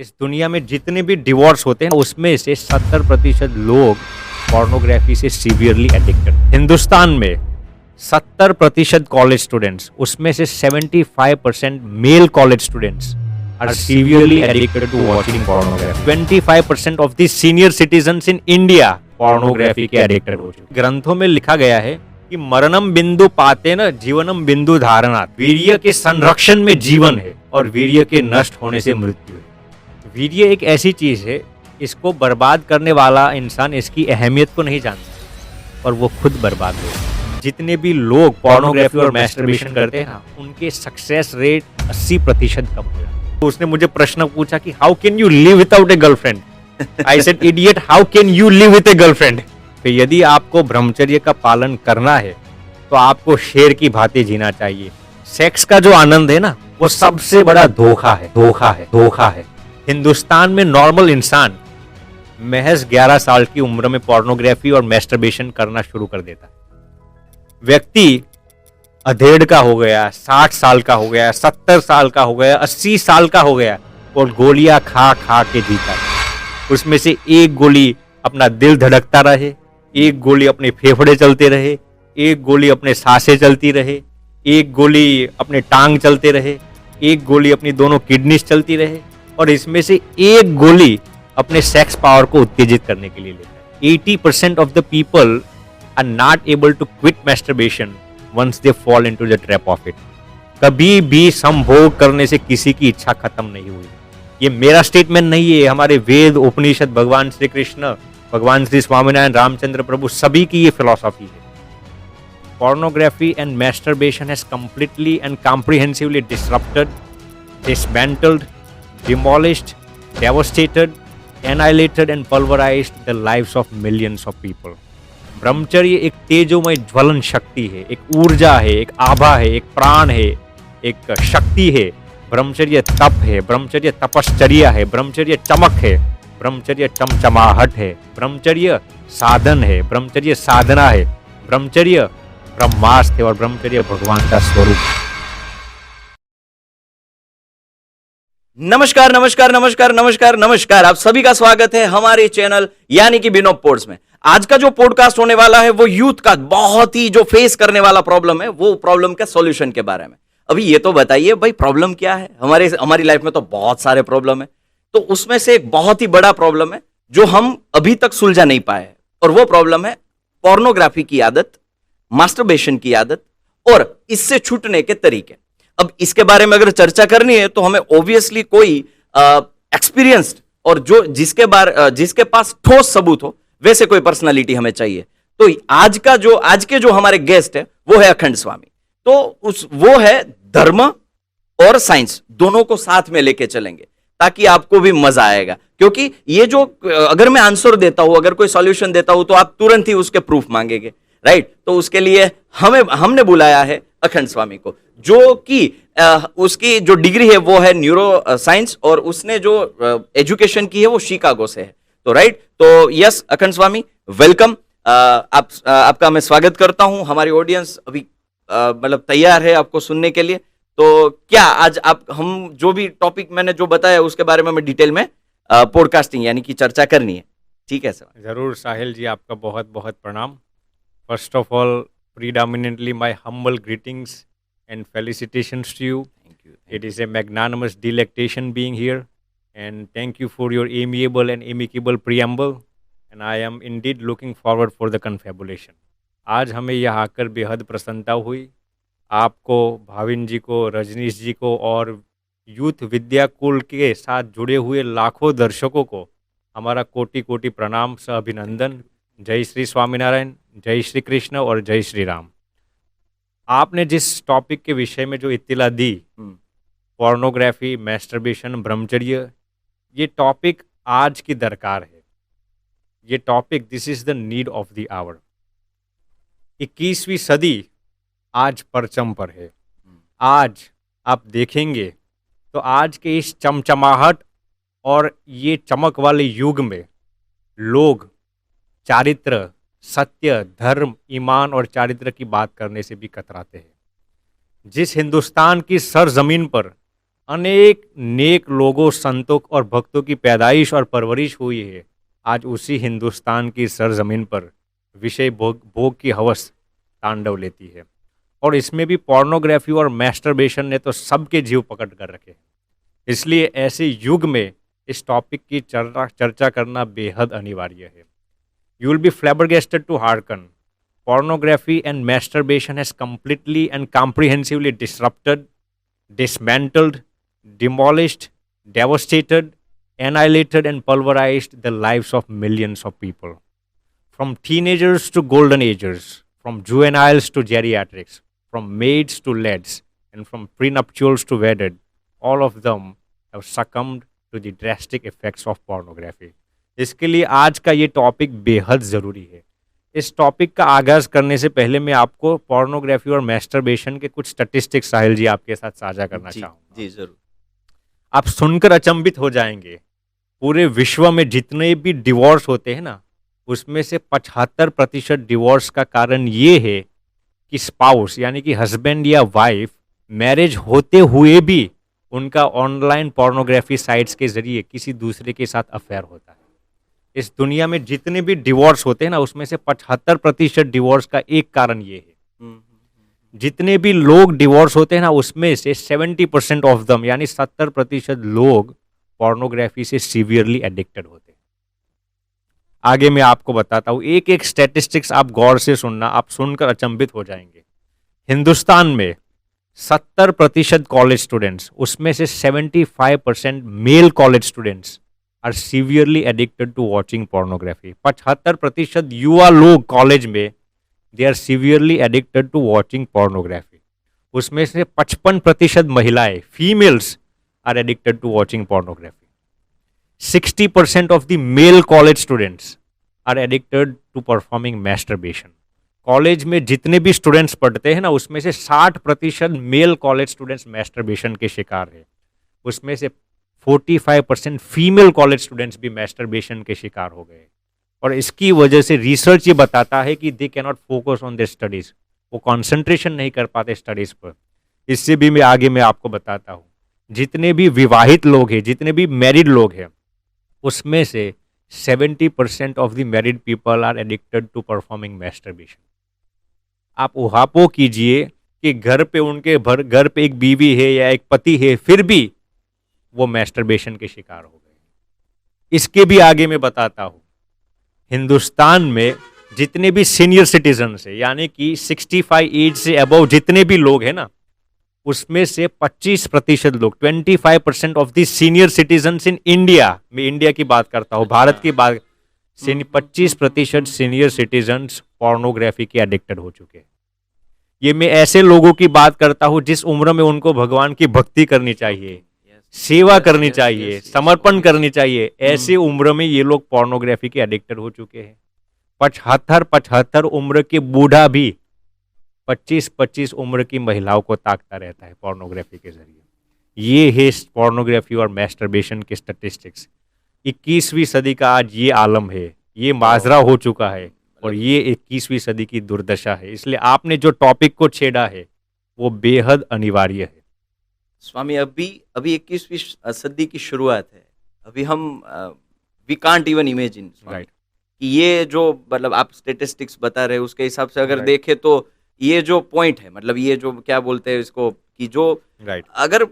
इस दुनिया में जितने भी डिवोर्स होते हैं उसमें से 70% लोग पोर्नोग्राफी से सीवियरली एडिक्टेड। हिंदुस्तान में 70% कॉलेज स्टूडेंट्स, उसमें से 75% male college students are severely addicted to watching pornography. 25% of the senior citizens in India pornography के एडिक्टेड हो चुके। ग्रंथों में लिखा गया है कि मरणम बिंदु पाते न जीवनम बिंदु धारणा। वीर्य के संरक्षण में जीवन है और वीर्य के नष्ट होने से मृत्यु है। वीर्य एक ऐसी चीज है, इसको बर्बाद करने वाला इंसान इसकी अहमियत को नहीं जानता और वो खुद बर्बाद हो। जितने भी लोग पोर्नोग्राफी और मैस्टरबेशन करते हैं ना, उनके सक्सेस रेट 80% कम हो जाता है। तो उसने मुझे प्रश्न पूछा कि how can you live without A girlfriend? I said idiot, how can you live with A girlfriend? तो यदि आपको ब्रह्मचर्य का पालन करना है तो आपको शेर की भांति जीना चाहिए। सेक्स का जो आनंद है ना, वो सबसे बड़ा धोखा है, धोखा है, धोखा है। हिंदुस्तान में नॉर्मल इंसान महज 11 साल की उम्र में पोर्नोग्राफी और मैस्टरबेशन करना शुरू कर देता है। व्यक्ति अधेड़ का हो गया, 60 साल का हो गया, 70 साल का हो गया, 80 साल का हो गया और गोलियां खा खा के जीता है। उसमें से एक गोली अपना दिल धड़कता रहे, एक गोली अपने फेफड़े चलते रहे, एक गोली अपने सांसें चलती रहे, एक गोली अपने टांग चलते रहे, एक गोली अपनी दोनों किडनीज चलती रहे और इसमें से एक गोली अपने सेक्स पावर को उत्तेजित करने के लिए लेता है। 80% of the people are not able to quit masturbation once they fall into the trap of it. कभी भी संभोग करने से किसी की इच्छा खत्म नहीं हुई। ये मेरा स्टेटमेंट नहीं है, हमारे वेद, उपनिषद, भगवान श्री कृष्ण, भगवान श्री स्वामीनारायण, रामचंद्र प्रभु, सभी की ये फिलॉसफी है। Pornography and masturbation has completely and comprehensively disrupted, dismantled, demolished, devastated, annihilated and pulverized the lives of millions of people. ब्रह्मचर्य एक तेजोमय ज्वलन शक्ति है, एक ऊर्जा है, एक आभा है, एक प्राण है, एक शक्ति है। ब्रह्मचर्य तप है, ब्रह्मचर्य तपश्चर्या है, ब्रह्मचर्य चमक है, ब्रह्मचर्य चमचमाहट है, ब्रह्मचर्य साधन है, ब्रह्मचर्य साधना है, ब्रह्मचर्य ब्रह्मास्त्र है और ब्रह्मचर्य भगवान का स्वरूप। नमस्कार नमस्कार नमस्कार नमस्कार नमस्कार, आप सभी का स्वागत है हमारे चैनल यानी कि बिनो पोर्ट्स में। आज का जो पॉडकास्ट होने वाला है वो यूथ का बहुत ही जो फेस करने वाला प्रॉब्लम है, वो प्रॉब्लम का सॉल्यूशन के बारे में। अभी ये तो बताइए भाई, प्रॉब्लम क्या है? हमारी लाइफ में तो बहुत सारे प्रॉब्लम है, तो उसमें से एक बहुत ही बड़ा प्रॉब्लम है जो हम अभी तक सुलझा नहीं पाए हैं और वो प्रॉब्लम है पोर्नोग्राफी की आदत, मास्टरबेशन की आदत और इससे छूटने के तरीके। अब इसके बारे में अगर चर्चा करनी है तो हमें ऑब्वियसली कोई एक्सपीरियंस्ड और जिसके पास ठोस सबूत हो, वैसे कोई पर्सनालिटी हमें चाहिए। तो आज के जो हमारे गेस्ट है वो है अखंड स्वामी। तो वो है धर्म और साइंस दोनों को साथ में लेके चलेंगे ताकि आपको भी मजा आएगा। क्योंकि ये जो अगर मैं आंसर देता हूं, अगर कोई सॉल्यूशन देता हूं तो आप तुरंत ही उसके प्रूफ मांगेंगे, राइट? तो उसके लिए हमने बुलाया है अखंड स्वामी को, जो कि उसकी जो डिग्री है वो है न्यूरो साइंस और उसने जो एजुकेशन की है वो शिकागो से है। तो राइट, तो यस अखंड स्वामी, वेलकम। आपका मैं स्वागत करता हूं। हमारी ऑडियंस अभी मतलब तैयार है आपको सुनने के लिए। तो क्या आज हम जो भी टॉपिक मैंने जो बताया उसके बारे में डिटेल में पॉडकास्टिंग यानी कि चर्चा करनी है, ठीक है सर? जरूर साहिल जी, आपका बहुत बहुत प्रणाम। First of all, predominantly my humble greetings and felicitations to you. Thank you. It is a magnanimous delectation being here, and thank you for your amiable and amicable preamble. And I am indeed looking forward for the confabulation. आज हमें यहाँ आकर बेहद प्रसन्नता हुई। आपको, भाविन जी को, रजनीश जी को और यूथ विद्या कुल के साथ जुड़े हुए लाखों दर्शकों को हमारा कोटि कोटि प्रणाम सह अभिनंदन। जय श्री स्वामीनारायण, जय श्री कृष्ण और जय श्री राम। आपने जिस टॉपिक के विषय में जो इत्तिला दी, पोर्नोग्राफी, मैस्टरबेशन, ब्रह्मचर्य, ये टॉपिक आज की दरकार है। ये topic, this is the need of the hour. 21वीं सदी आज परचम पर है। आज आप देखेंगे तो आज के इस चमचमाहट और ये चमक वाले युग में लोग चारित्र, सत्य, धर्म, ईमान और चारित्र की बात करने से भी कतराते हैं। जिस हिंदुस्तान की सरजमीन पर अनेक नेक लोगों, संतों और भक्तों की पैदाइश और परवरिश हुई है। आज उसी हिंदुस्तान की सरजमीन पर विषय भोग भोग की हवस तांडव लेती है, और इसमें भी पोर्नोग्राफी और मैस्टरबेशन ने तो सबके जीव पकड़ कर रखे हैं। इसलिए ऐसे युग में इस टॉपिक की चर्चा करना बेहद अनिवार्य है। You will be flabbergasted to hearken. Pornography and masturbation has completely and comprehensively disrupted, dismantled, demolished, devastated, annihilated, and pulverized the lives of millions of people. From teenagers to golden agers, from juveniles to geriatrics, from maids to lads, and from prenuptials to wedded, all of them have succumbed to the drastic effects of pornography. इसके लिए आज का ये topic बेहद ज़रूरी है। इस topic का आगाज़ करने से पहले मैं आपको पोर्नोग्राफी और मैस्टरबेशन के कुछ स्टैटिस्टिक्स साहिल जी आपके साथ साझा करना चाहूँगा। जी जरूर। आप सुनकर अचंभित हो जाएंगे। पूरे विश्व में जितने भी डिवोर्स होते हैं ना, उसमें से 75% डिवोर्स का कारण ये है कि स्पाउस यानी कि हस्बैंड या वाइफ मैरिज होते हुए भी उनका ऑनलाइन पोर्नोग्राफी साइट्स के जरिए किसी दूसरे के साथ अफेयर होता है। इस दुनिया में जितने भी डिवोर्स होते हैं ना, उसमें से 75% डिवोर्स का एक कारण ये है। जितने भी लोग डिवोर्स होते हैं ना, उसमें से 70% ऑफ दम यानी 70% लोग पोर्नोग्राफी से सीवियरली एडिक्टेड होते हैं। आगे मैं आपको बताता हूँ, एक एक स्टैटिस्टिक्स आप गौर से सुनना, आप सुनकर अचंभित हो जाएंगे। हिंदुस्तान में 70% कॉलेज स्टूडेंट्स, उसमें से 75% male college students are severely addicted to watching pornography. 75% युवा लोग कॉलेज में they are severely addicted to watching pornography. उसमें से 55% महिलाएं, females, are addicted to watching pornography. 60% of the male college students are addicted to performing masturbation. College में जितने भी students पढ़ते हैं ना, उसमें से 60% मेल कॉलेज स्टूडेंट्स मैस्टरबेशन के शिकार है। उसमें से 45% फीमेल कॉलेज स्टूडेंट्स भी मैस्टरबेशन के शिकार हो गए। और इसकी वजह से रिसर्च ये बताता है कि they can not focus on their studies, वो कंसंट्रेशन नहीं कर पाते स्टडीज पर। इससे भी मैं आगे मैं आपको बताता हूँ, जितने भी विवाहित लोग हैं, जितने भी मैरिड लोग हैं, उसमें से 70% of the married people are addicted to performing masturbation. आप उहापो कीजिए कि घर पे एक बीवी है या एक पति है, फिर भी वो मैस्टरबेशन के शिकार हो गए। इसके भी आगे मैं बताता हूँ, हिंदुस्तान में जितने भी सीनियर सिटीजन्स है यानी कि 65 एज से अबव जितने भी लोग हैं ना, उसमें से 25% लोग, 25% of the senior citizens in India, मैं इंडिया की बात करता हूँ, भारत की बात, 25% सीनियर सिटीजन्स पोर्नोग्राफी के एडिक्टेड हो चुके हैं। ये मैं ऐसे लोगों की बात करता हूँ जिस उम्र में उनको भगवान की भक्ति करनी चाहिए, सेवा करनी चाहिए, समर्पण करनी चाहिए, ऐसे उम्र में ये लोग पोर्नोग्राफी के एडिक्टेड हो चुके हैं। 75 उम्र के बूढ़ा भी 25 उम्र की महिलाओं को ताकता रहता है पोर्नोग्राफी के जरिए। ये है पोर्नोग्राफी और मैस्टरबेशन के स्टैटिस्टिक्स। 21वीं सदी का आज ये आलम है, ये माजरा हो चुका है, और ये 21वीं सदी की दुर्दशा है। इसलिए आपने जो टॉपिक को छेड़ा है वो बेहद अनिवार्य है। स्वामी, अभी 21वीं सदी की शुरुआत है। अभी हम वी कांट इवन इमेजिन कि ये जो मतलब आप स्टेटिस्टिक्स बता रहे हैं उसके हिसाब से अगर देखें तो ये जो पॉइंट है, मतलब ये जो क्या बोलते हैं इसको, कि जो अगर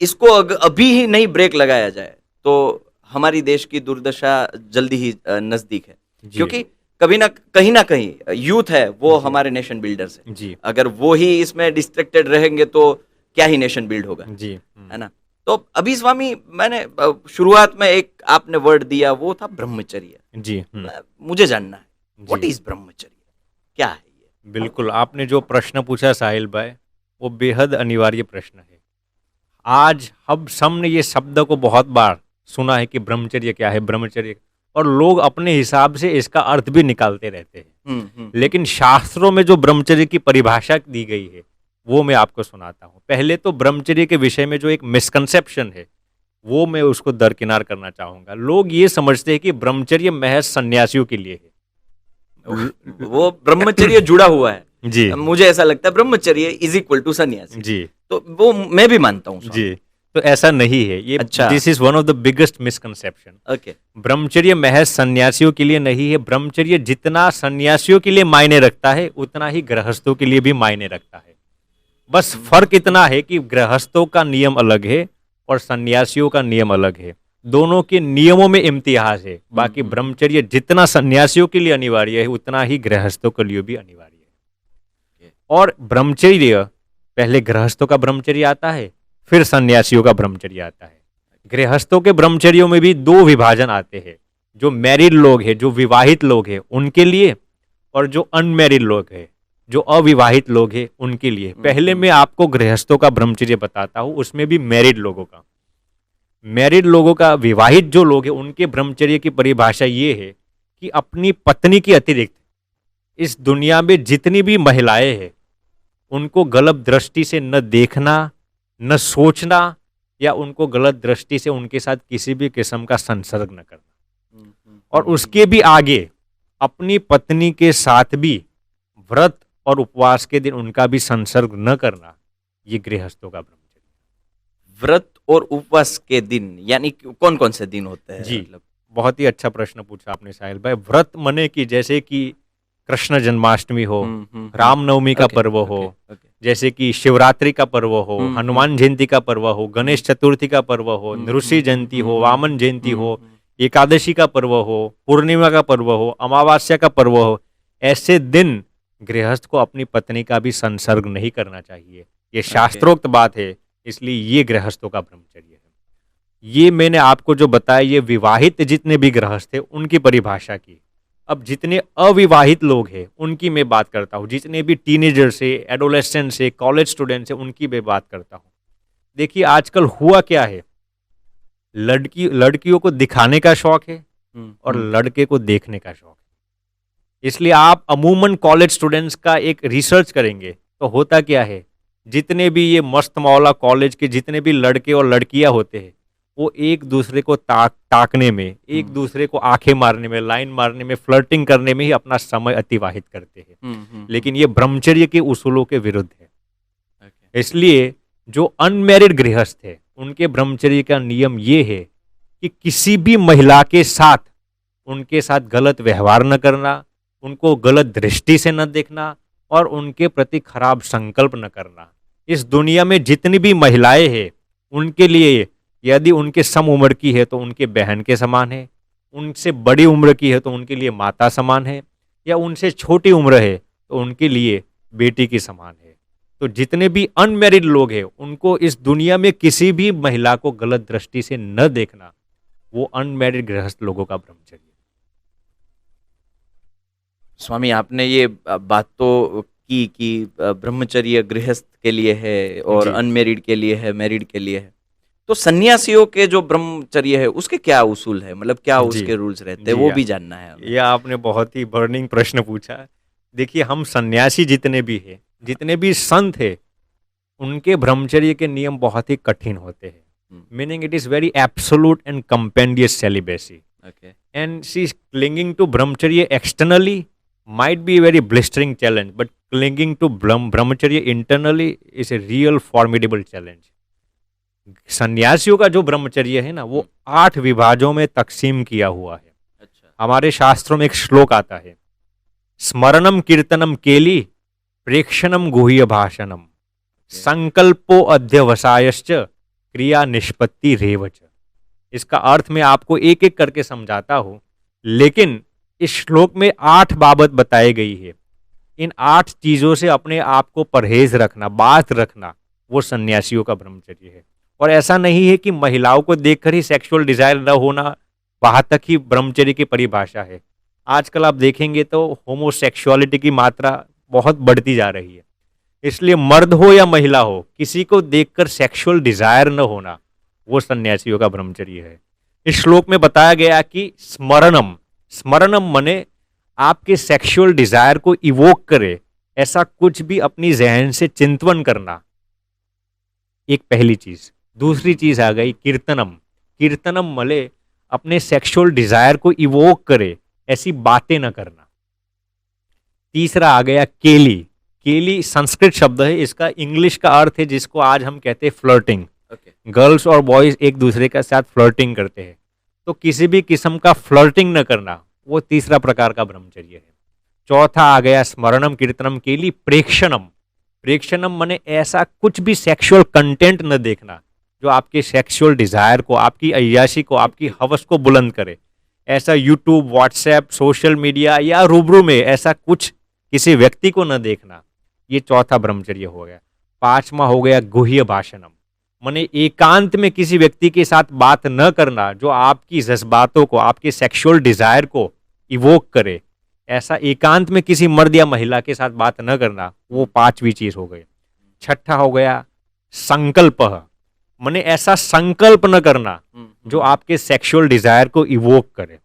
इसको अभी ही नहीं ब्रेक लगाया जाए तो हमारी देश की दुर्दशा जल्दी ही नजदीक है। क्योंकि कभी ना कहीं यूथ है वो हमारे नेशन बिल्डर्स है। अगर वो ही इसमें डिस्ट्रैक्टेड रहेंगे तो क्या ही नेशन बिल्ड होगा जी, है ना। तो अभी स्वामी, मैंने शुरुआत में एक आपने वर्ड दिया, वो था ब्रह्मचर्य जी। मुझे जानना है व्हाट इज ब्रह्मचर्य, क्या है ये? बिल्कुल, आपने जो प्रश्न पूछा साहिल भाई, वो बेहद अनिवार्य प्रश्न है। आज हम सबने ये शब्द को बहुत बार सुना है कि ब्रह्मचर्य क्या है, ब्रह्मचर्य, और लोग अपने हिसाब से इसका अर्थ भी निकालते रहते हैं। लेकिन शास्त्रों में जो ब्रह्मचर्य की परिभाषा दी गई है वो मैं आपको सुनाता हूँ। पहले तो ब्रह्मचर्य के विषय में जो एक मिसकंसेप्शन है वो मैं उसको दरकिनार करना चाहूंगा। लोग ये समझते हैं कि ब्रह्मचर्य महज सन्यासियों के लिए है। वो ब्रह्मचर्य जुड़ा हुआ है जी। मुझे ऐसा लगता है ब्रह्मचर्य इज इक्वल टू सन्यासी जी। तो वो मैं भी मानता हूँ जी। तो ऐसा नहीं है ये। अच्छा। This is one of the biggest misconception. Okay. ब्रह्मचर्य महज सन्यासियों के लिए नहीं है। ब्रह्मचर्य जितना सन्यासियों के लिए मायने रखता है उतना ही गृहस्थों के लिए भी मायने रखता है। बस फर्क इतना है कि गृहस्थों का नियम अलग है और सन्यासियों का नियम अलग है। दोनों के नियमों में इम्तियाज है। बाकी ब्रह्मचर्य जितना सन्यासियों के लिए अनिवार्य है उतना ही गृहस्थों के लिए भी अनिवार्य है। और ब्रह्मचर्य पहले गृहस्थों का ब्रह्मचर्य आता है, फिर सन्यासियों का ब्रह्मचर्य आता है। गृहस्थों के ब्रह्मचर्यों में भी दो विभाजन आते हैं, जो मैरिड लोग हैं, जो विवाहित लोग हैं उनके लिए, और जो अनमैरिड लोग हैं, जो अविवाहित लोग हैं उनके लिए। पहले मैं आपको गृहस्थों का ब्रह्मचर्य बताता हूँ, उसमें भी मैरिड लोगों का। मैरिड लोगों का, विवाहित जो लोग हैं उनके ब्रह्मचर्य की परिभाषा ये है कि अपनी पत्नी के अतिरिक्त इस दुनिया में जितनी भी महिलाएं हैं उनको गलत दृष्टि से न देखना, न सोचना, या उनको गलत दृष्टि से उनके साथ किसी भी किस्म का संसर्ग न करना। और उसके भी आगे अपनी पत्नी के साथ भी व्रत और उपवास के दिन उनका भी संसर्ग न करना, ये गृहस्थों का ब्रह्मचर्य। व्रत और उपवास के दिन यानी कौन कौन से दिन होते हैं? जी, मतलब बहुत ही अच्छा प्रश्न पूछा आपने साहिल भाई। व्रत मने कि जैसे कि कृष्ण जन्माष्टमी हो, रामनवमी का पर्व हो, जैसे कि शिवरात्रि का पर्व हो, हनुमान जयंती का पर्व हो, गणेश चतुर्थी का पर्व हो, नृषि जयंती हो, वामन जयंती हो, एकादशी का पर्व हो, पूर्णिमा का पर्व हो, अमावस्या का पर्व हो, ऐसे दिन गृहस्थ को अपनी पत्नी का भी संसर्ग नहीं करना चाहिए। ये शास्त्रोक्त बात है, इसलिए ये गृहस्थों का ब्रह्मचर्य है। ये मैंने आपको जो बताया ये विवाहित जितने भी गृहस्थ हैं उनकी परिभाषा की। अब जितने अविवाहित लोग हैं उनकी मैं बात करता हूँ, जितने भी टीनेजर्स है, एडोलेसेंट्स है, कॉलेज स्टूडेंट्स है, उनकी मैं बात करता हूँ। देखिए आजकल हुआ क्या है, लड़कियों को दिखाने का शौक है और लड़के को देखने का शौक है। इसलिए आप अमूमन कॉलेज स्टूडेंट्स का एक रिसर्च करेंगे तो होता क्या है, जितने भी ये मस्त मौला कॉलेज के जितने भी लड़के और लड़कियां होते हैं वो एक दूसरे को ताकने में, एक दूसरे को आंखें मारने में, लाइन मारने में, फ्लर्टिंग करने में ही अपना समय अतिवाहित करते हैं। लेकिन ये ब्रह्मचर्य के उसूलों के विरुद्ध है। इसलिए जो अनमैरिड गृहस्थ है उनके ब्रह्मचर्य का नियम ये है कि किसी भी महिला के साथ उनके साथ गलत व्यवहार न करना, उनको गलत दृष्टि से न देखना और उनके प्रति खराब संकल्प न करना। इस दुनिया में जितनी भी महिलाएं हैं उनके लिए यदि उनके सम उम्र की है तो उनके बहन के समान है, उनसे बड़ी उम्र की है तो उनके लिए माता समान है, या उनसे छोटी उम्र है तो उनके लिए बेटी के समान है। तो जितने भी अनमैरिड लोग हैं उनको इस दुनिया में किसी भी महिला को गलत दृष्टि से न देखना, वो अनमैरिड गृहस्थ लोगों का ब्रह्मचर्य। स्वामी आपने ये बात तो की कि ब्रह्मचर्य गृहस्थ के लिए है और अनमैरिड के लिए है, मैरिड के लिए है। तो सन्यासियों के जो ब्रह्मचर्य है उसके क्या उसूल है, मतलब क्या उसके रूल्स रहते हैं, वो भी जानना है हमें। ये आपने बहुत ही बर्निंग प्रश्न पूछा। देखिए हम सन्यासी जितने भी हैं, जितने भी संत हैं, उनके ब्रह्मचर्य के नियम बहुत ही कठिन होते हैं। Meaning it is very absolute and compendious celibacy, and she is clinging to brahmacharya externally might be a very blistering challenge, but clinging to brahmacharya internally is a real formidable challenge. सन्यासियों का जो ब्रह्मचर्य है ना वो 8 विभाजों में तकसीम किया हुआ है। अच्छा। हमारे शास्त्रों में एक श्लोक आता है, स्मरणम कीर्तनम केली प्रेक्षणम गुह्य भाषणम संकल्पो अध्यवसायश्च क्रिया निष्पत्ति रेवच। इसका अर्थ मैं आपको एक एक करके समझाता हूं, लेकिन इस श्लोक में 8 बाबत बताई गई है। इन 8 चीजों से अपने आप को परहेज रखना, बात रखना, वो सन्यासियों का ब्रह्मचर्य है। और ऐसा नहीं है कि महिलाओं को देखकर ही सेक्सुअल डिजायर न होना वहां तक ही ब्रह्मचर्य की परिभाषा है। आजकल आप देखेंगे तो होमोसेक्सुअलिटी की मात्रा बहुत बढ़ती जा रही है। इसलिए मर्द हो या महिला हो, किसी को देखकर सेक्सुअल डिजायर न होना, वो सन्यासियों का ब्रह्मचर्य है। इस श्लोक में बताया गया कि स्मरणम, स्मरणम मने आपके सेक्सुअल डिजायर को इवोक करे ऐसा कुछ भी अपनी जहन से चिंतन करना, एक पहली चीज। दूसरी चीज आ गई कीर्तनम, कीर्तनम मले अपने सेक्सुअल डिजायर को इवोक करे ऐसी बातें न करना। तीसरा आ गया केली, केली संस्कृत शब्द है, इसका इंग्लिश का अर्थ है जिसको आज हम कहते हैं फ्लर्टिंग। ओके। गर्ल्स और बॉयज एक दूसरे के साथ फ्लर्टिंग करते हैं, तो किसी भी किस्म का फ्लर्टिंग न करना, वो तीसरा प्रकार का ब्रह्मचर्य है। चौथा आ गया स्मरणम कीर्तनम केली प्रेक्षणम। प्रेक्षणम माने ऐसा कुछ भी सेक्सुअल कंटेंट न देखना जो आपके सेक्सुअल डिजायर को, आपकी अय्याशी को, आपकी हवस को बुलंद करे। ऐसा यूट्यूब, व्हाट्सएप, सोशल मीडिया या रूबरू में ऐसा कुछ किसी व्यक्ति को न देखना, ये चौथा ब्रह्मचर्य हो गया। पांचवा हो गया गुह्य भाषणम, माने एकांत में किसी व्यक्ति के साथ बात न करना जो आपकी जज्बातों को, आपके सेक्सुअल डिजायर को इवोक करे। ऐसा एकांत में किसी मर्द या महिला के साथ बात न करना, वो पांचवी चीज हो गई। छठा हो गया संकल्प, माने ऐसा संकल्प न करना जो आपके सेक्सुअल डिजायर को इवोक करे।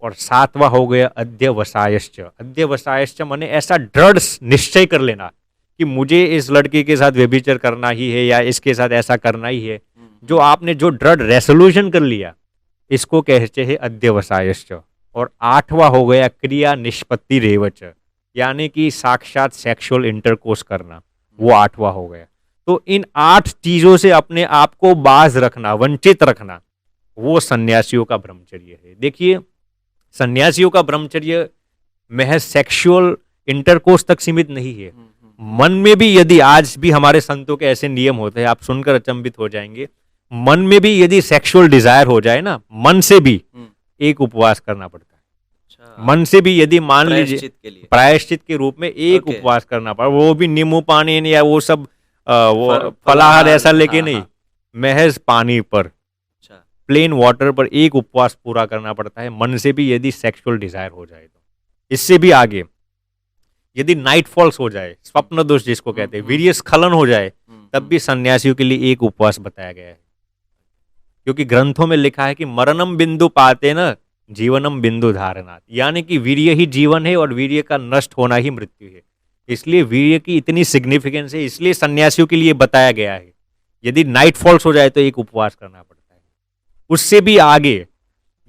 और सातवां हो गया अध्यवसायश्च। अध्यवसायश्च माने ऐसा दृढ़ निश्चय कर लेना कि मुझे इस लड़की के साथ व्यभिचार करना ही है या इसके साथ ऐसा करना ही है। जो आपने जो दृढ़ रेसोल्यूशन कर लिया, इसको कहते हैं अध्यवसायश्च। और आठवां हो गया क्रिया निष्पत्ति रेवच, यानी कि साक्षात सेक्सुअल इंटरकोर्स करना, वो आठवां हो गया। तो इन 8 चीजों से अपने आप को बाज रखना, वंचित रखना, वो सन्यासियों का ब्रह्मचर्य है। देखिए, सन्यासियों का ब्रह्मचर्य महज सेक्सुअल इंटरकोर्स तक सीमित नहीं है। मन में भी यदि, आज भी हमारे संतों के ऐसे नियम होते हैं, आप सुनकर अचंभित हो जाएंगे, मन में भी यदि सेक्सुअल डिजायर हो जाए ना, मन से भी एक उपवास करना पड़ता है। अच्छा। मन से भी यदि मान लीजिए प्रायश्चित के लिए। प्रायश्चित के रूप में एक ओके। उपवास करना पड़ा, वो भी नींबू पानी या वो सब वो फलाहार, फलाहार ऐसा लेके हाँ, नहीं, हाँ। महज पानी पर, अच्छा। प्लेन वाटर पर एक उपवास पूरा करना पड़ता है, मन से भी यदि सेक्सुअल डिजायर हो जाए तो। इससे भी आगे यदि नाइट फॉल्स हो जाए, स्वप्न दोष जिसको कहते हैं, वीर्य स्खलन हो जाए, तब भी सन्यासियों के लिए एक उपवास बताया गया है। क्योंकि ग्रंथों में लिखा है कि मरणम बिंदु पाते न जीवनम बिंदु धारणात, यानी कि वीर्य ही जीवन है और वीर्य का नष्ट होना ही मृत्यु है। इसलिए वीर्य की इतनी सिग्निफिकेंस है, इसलिए सन्यासियों के लिए बताया गया है यदि नाइट फॉल्स हो जाए तो एक उपवास करना पड़ता है। उससे भी आगे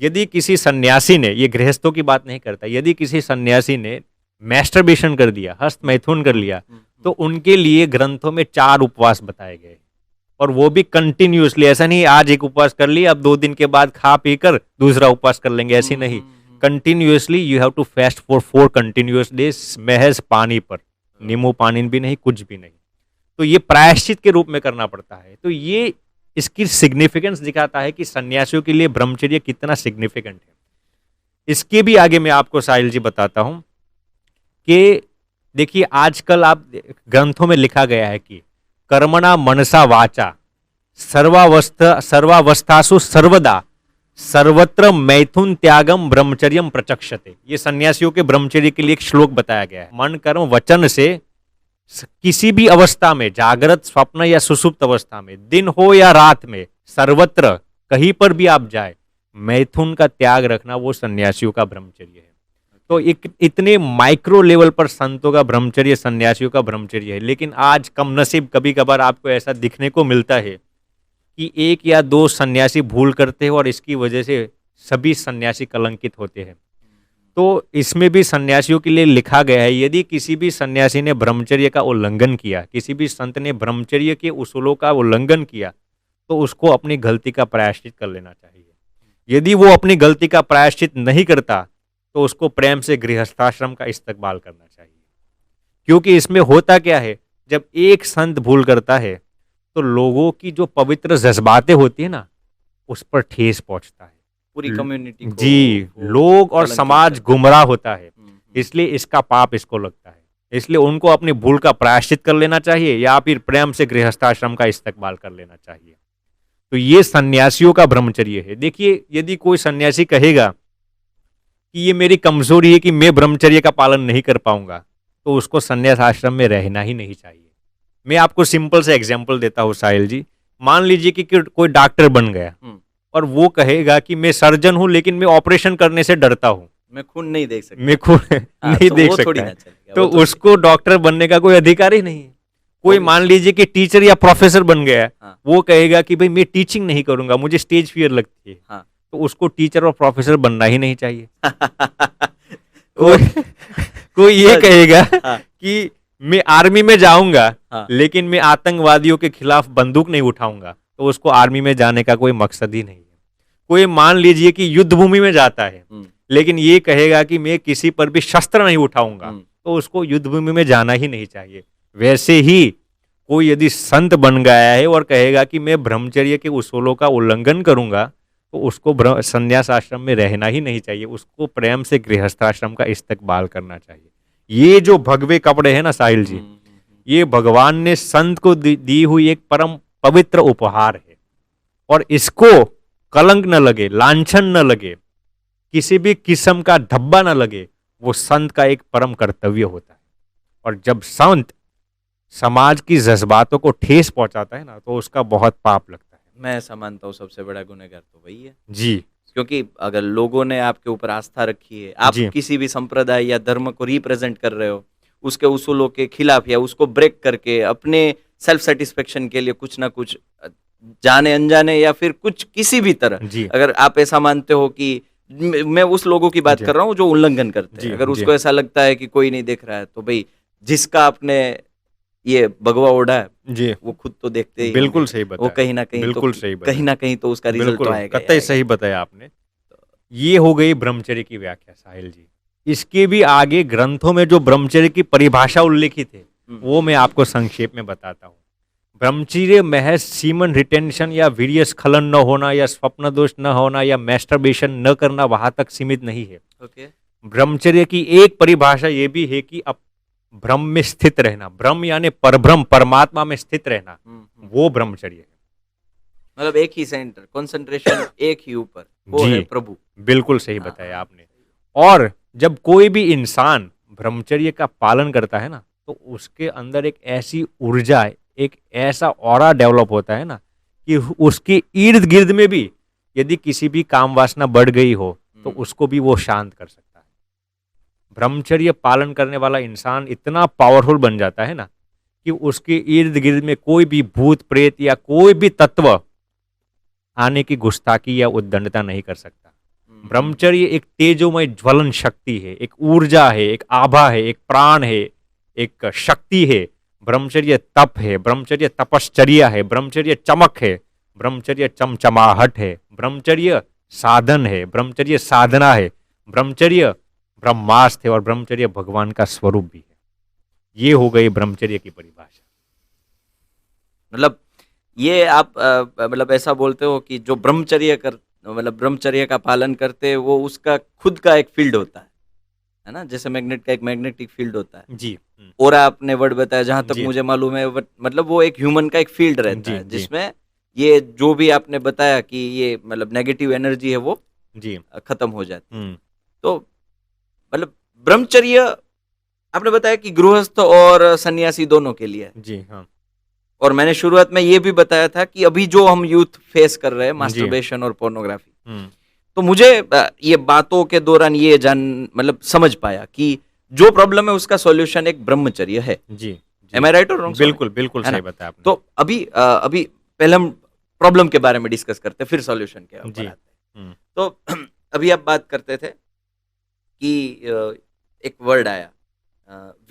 यदि किसी सन्यासी ने, ये गृहस्थों की बात नहीं करता, यदि किसी सन्यासी ने मैस्टरबेशन कर दिया, हस्त मैथुन कर लिया, तो उनके लिए ग्रंथों में 4 उपवास बताए गए। और वो भी कंटिन्यूअसली, ऐसा नहीं आज एक उपवास कर लिया, अब 2 दिन के बाद खा पी कर दूसरा उपवास कर लेंगे, ऐसी नहीं। Continuously you have to fast for 4 continuous days, महज पानी पर, नींबू पानी भी नहीं, कुछ भी नहीं। तो ये प्रायश्चित के रूप में करना पड़ता है। तो ये इसकी सिग्निफिकेंस दिखाता है कि सन्यासियों के लिए ब्रह्मचर्य कितना सिग्निफिकेंट है। इसके भी आगे मैं आपको साहिल जी बताता हूं कि देखिए, आजकल आप ग्रंथों में लिखा गया है कि कर्मणा मनसा वाचा सर्वावस्थासु सर्वदा सर्वत्र मैथुन त्यागम ब्रह्मचर्यम प्रचक्षते। ये सन्यासियों के ब्रह्मचर्य के लिए एक श्लोक बताया गया है। मन कर्म वचन से किसी भी अवस्था में, जागृत, स्वप्न या सुसुप्त अवस्था में, दिन हो या रात में, सर्वत्र कहीं पर भी आप जाए, मैथुन का त्याग रखना वो सन्यासियों का ब्रह्मचर्य है। तो एक इतने माइक्रो लेवल पर संतों का ब्रह्मचर्य, सन्यासियों का ब्रह्मचर्य है। लेकिन आज कम नसीब कभी कभार आपको ऐसा दिखने को मिलता है कि 1 या 2 सन्यासी भूल करते हैं और इसकी वजह से सभी सन्यासी कलंकित होते हैं। तो इसमें भी सन्यासियों के लिए लिखा गया है, यदि किसी भी सन्यासी ने ब्रह्मचर्य का उल्लंघन किया, किसी भी संत ने ब्रह्मचर्य के उसूलों का उल्लंघन किया, तो उसको अपनी गलती का प्रायश्चित कर लेना चाहिए। यदि वो अपनी गलती का प्रायश्चित नहीं करता तो उसको प्रेम से गृहस्थाश्रम का इस्तकबाल करना चाहिए। क्योंकि इसमें होता क्या है, जब एक संत भूल करता है तो लोगों की जो पवित्र जज्बातें होती है ना, उस पर ठेस पहुंचता है, पूरी कम्युनिटी को, जी, वो लोग और कलंकित समाज करता है। गुमराह होता है। इसलिए इसका पाप इसको लगता है। इसलिए उनको अपनी भूल का प्रायश्चित कर लेना चाहिए या फिर प्रेम से गृहस्थाश्रम का इस्तकबाल कर लेना चाहिए। तो ये सन्यासियों का ब्रह्मचर्य है। देखिए, यदि कोई सन्यासी कहेगा कि ये मेरी कमजोरी है कि मैं ब्रह्मचर्य का पालन नहीं कर पाऊंगा, तो उसको सन्यास आश्रम में रहना ही नहीं चाहिए। मैं आपको सिंपल से एग्जांपल देता हूँ साहिल जी। मान लीजिए कि कोई डॉक्टर बन गया और वो कहेगा कि मैं सर्जन हूं लेकिन मैं ऑपरेशन करने से डरता हूं, मैं खून नहीं देख सकता, मैं खून नहीं तो देख वो थोड़ी सकता ना है, चलेगा, तो वो तो उसको डॉक्टर बनने का कोई अधिकार ही नहीं है। कोई मान लीजिए कि टीचर या प्रोफेसर बन गया है, हाँ। वो कहेगा कि भाई मैं टीचिंग नहीं करूंगा, मुझे स्टेज फियर लगती है, हाँ। तो उसको टीचर और प्रोफेसर बनना ही नहीं चाहिए। कोई ये कहेगा हाँ। कि मैं आर्मी में जाऊंगा हाँ। लेकिन मैं आतंकवादियों के खिलाफ बंदूक नहीं उठाऊंगा, तो उसको आर्मी में जाने का कोई मकसद ही नहीं है। कोई मान लीजिए कि युद्ध भूमि में जाता है लेकिन ये कहेगा कि मैं किसी पर भी शस्त्र नहीं उठाऊंगा, तो उसको युद्ध भूमि में जाना ही नहीं चाहिए। वैसे ही कोई यदि संत बन गया है और कहेगा कि मैं ब्रह्मचर्य के उसूलों का उल्लंघन करूंगा, तो उसको संन्यास आश्रम में रहना ही नहीं चाहिए, उसको प्रेम से गृहस्थाश्रम का इस्तकबाल करना चाहिए। ये जो भगवे कपड़े हैं ना साहिल जी, ये भगवान ने संत को दी हुई एक परम पवित्र उपहार है, और इसको कलंक न लगे, लांछन न लगे, किसी भी किस्म का धब्बा न लगे, वो संत का एक परम कर्तव्य होता है। और जब संत समाज की जज्बातों को ठेस पहुंचाता है ना, तो उसका बहुत पाप लगता है। मैं ऐसा मानता हूँ सबसे बड़ा गुनहगार तो वही है जी, क्योंकि अगर लोगों ने आपके ऊपर आस्था रखी है, आप जी। किसी भी संप्रदाय या धर्म को रिप्रेजेंट कर रहे हो, उसके उसूलों के खिलाफ या उसको ब्रेक करके अपने सेल्फ सेटिस्फेक्शन के लिए कुछ ना कुछ जाने अनजाने या फिर कुछ किसी भी तरह, जी, अगर आप ऐसा मानते हो कि मैं उस लोगों की बात जी। कर रहा हूँ जो उल्लंघन करते जी, हैं, अगर जी। उसको ऐसा लगता है कि कोई नहीं देख रहा है, तो भाई जिसका आपने ये भगवा ओढ़ा है जी, वो खुद तो देखते ही बिल्कुल होंगे। सही वो बताया, कहीं ना कहीं बिल्कुल तो सही बताया, कहीं ना कहीं तो उसका रिजल्ट बिल्कुल तो आएगा ही कतई आएगा। सही बताया आपने। ये हो गई ब्रह्मचर्य की व्याख्या साहिल जी। इसके भी आगे ग्रंथों में जो ब्रह्मचर्य की परिभाषा उल्लिखित है वो मैं आपको संक्षेप में बताता हूँ। ब्रह्मचर्य महज सीमन रिटेंशन या वीर्य स्खलन न होना या स्वप्न दोष न होना या मैस्टरबेशन न करना वहां तक सीमित नहीं है। ओके। ब्रह्मचर्य की एक परिभाषा ये भी है कि अब ब्रह्म में स्थित रहना, ब्रह्म यानी परब्रह्म परमात्मा में स्थित रहना, वो ब्रह्मचर्य है। मतलब एक ही सेंटर कंसंट्रेशन एक ही ऊपर, वो जी, है प्रभु। बिल्कुल सही बताया आपने। और जब कोई भी इंसान ब्रह्मचर्य का पालन करता है ना, तो उसके अंदर एक ऐसी ऊर्जा, एक ऐसा ऑरा डेवलप होता है ना कि उसके इर्द गिर्द में भी यदि किसी भी काम वासना बढ़ गई हो तो उसको भी वो शांत कर सकता है। ब्रह्मचर्य पालन करने वाला इंसान इतना पावरफुल बन जाता है ना कि उसके इर्द गिर्द में कोई भी भूत प्रेत या कोई भी तत्व आने की गुस्ताखी या उद्दंडता नहीं कर सकता। ब्रह्मचर्य एक तेजोमय ज्वलन शक्ति है, एक ऊर्जा है, एक आभा है, एक प्राण है, एक शक्ति है। ब्रह्मचर्य तप है, ब्रह्मचर्य तपश्चर्या है, ब्रह्मचर्य चमक है, ब्रह्मचर्य चमचमाहट है, ब्रह्मचर्य साधन है, ब्रह्मचर्य साधना है, ब्रह्मचर्य ब्रह्मास्त्र है और ब्रह्मचर्य भगवान का स्वरूप भी है। ये हो गई ब्रह्मचर्य की परिभाषा। मतलब ये आप मतलब ऐसा बोलते हो कि जो ब्रह्मचर्य का पालन करते हैं वो उसका खुद का एक फील्ड होता है ना, जैसे मैग्नेट का एक मैग्नेटिक फील्ड होता है। जी, ओरा आपने वर्ड बताया, जहां तक जी। मुझे मालूम है मतलब वो एक ह्यूमन का एक फील्ड रहता जी, है जी। जिसमें ये जो भी आपने बताया कि ये मतलब नेगेटिव एनर्जी है वो जी, खत्म हो जाती है। तो मतलब ब्रह्मचर्य आपने बताया कि गृहस्थ और सन्यासी दोनों के लिए है। जी, हाँ, और मैंने शुरुआत में ये भी बताया था कि अभी जो हम यूथ फेस कर रहे हैं मास्टरबेशन और पोर्नोग्राफी, तो मुझे ये बातों के दौरान ये मतलब समझ पाया कि जो प्रॉब्लम है उसका सॉल्यूशन एक ब्रह्मचर्य है। जी, एम आई राइट और रॉन्ग? बिल्कुल बिल्कुल सही बताया आपने। तो अभी पहले हम प्रॉब्लम के बारे में डिस्कस करते हैं, फिर सॉल्यूशन के ऊपर आते हैं। तो अभी आप बात करते थे कि एक वर्ड आया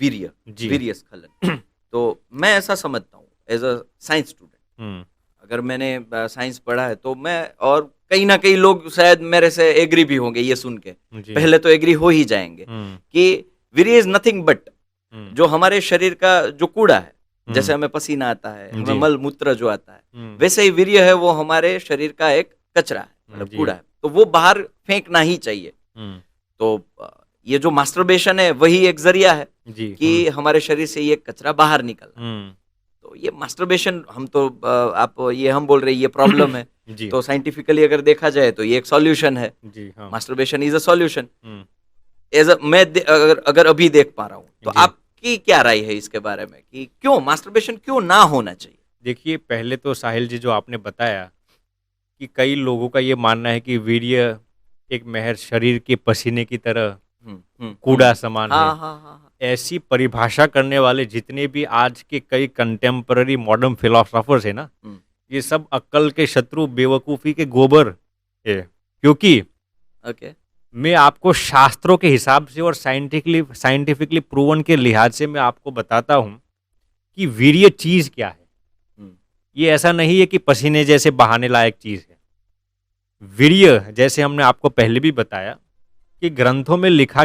वीर्य स्खलन। तो मैं ऐसा समझता हूँ एज अ साइंस स्टूडेंट, अगर मैंने साइंस पढ़ा है तो मैं, और कहीं ना कहीं लोग शायद मेरे से एग्री भी होंगे ये सुन के, पहले तो एग्री हो ही जाएंगे कि वीर्य इज नथिंग बट जो हमारे शरीर का जो कूड़ा है, जैसे हमें पसीना आता है, हमें मल मूत्र जो आता है, वैसे ही वीर्य है वो हमारे शरीर का एक कचरा है, मतलब कूड़ा है, तो वो बाहर फेंकना ही चाहिए। तो ये जो मास्टरबेशन है वही एक जरिया है कि हमारे शरीर से ये कचरा बाहर निकलना। तो ये मास्टरबेशन हम तो हम बोल रहे हैं ये प्रॉब्लम है, तो साइंटिफिकली अगर देखा जाए तो ये एक सॉल्यूशन है। Masturbation is a solution. मैं अगर अभी देख पा रहा हूँ, तो आपकी क्या राय है इसके बारे में कि क्यों मास्टरबेशन क्यों ना होना चाहिए? देखिए, पहले तो साहिल जी जो आपने बताया कि कई लोगों का ये मानना है कि वीर्य एक महज शरीर के पसीने की तरह कूड़ा समान है। ऐसी परिभाषा करने वाले जितने भी आज के कई कंटेम्पररी मॉडर्न फिलोसोफर्स है ना, ये सब अक्ल के शत्रु, बेवकूफ़ी के गोबर है। क्योंकि मैं आपको शास्त्रों के हिसाब से और साइंटिफिकली प्रूवन के लिहाज से मैं आपको बताता हूं कि वीर्य चीज क्या है। ये ऐसा नहीं है कि पसीने जैसे बहाने लायक चीज़ है। वीर्य, जैसे हमने आपको पहले भी बताया कि ग्रंथों में लिखा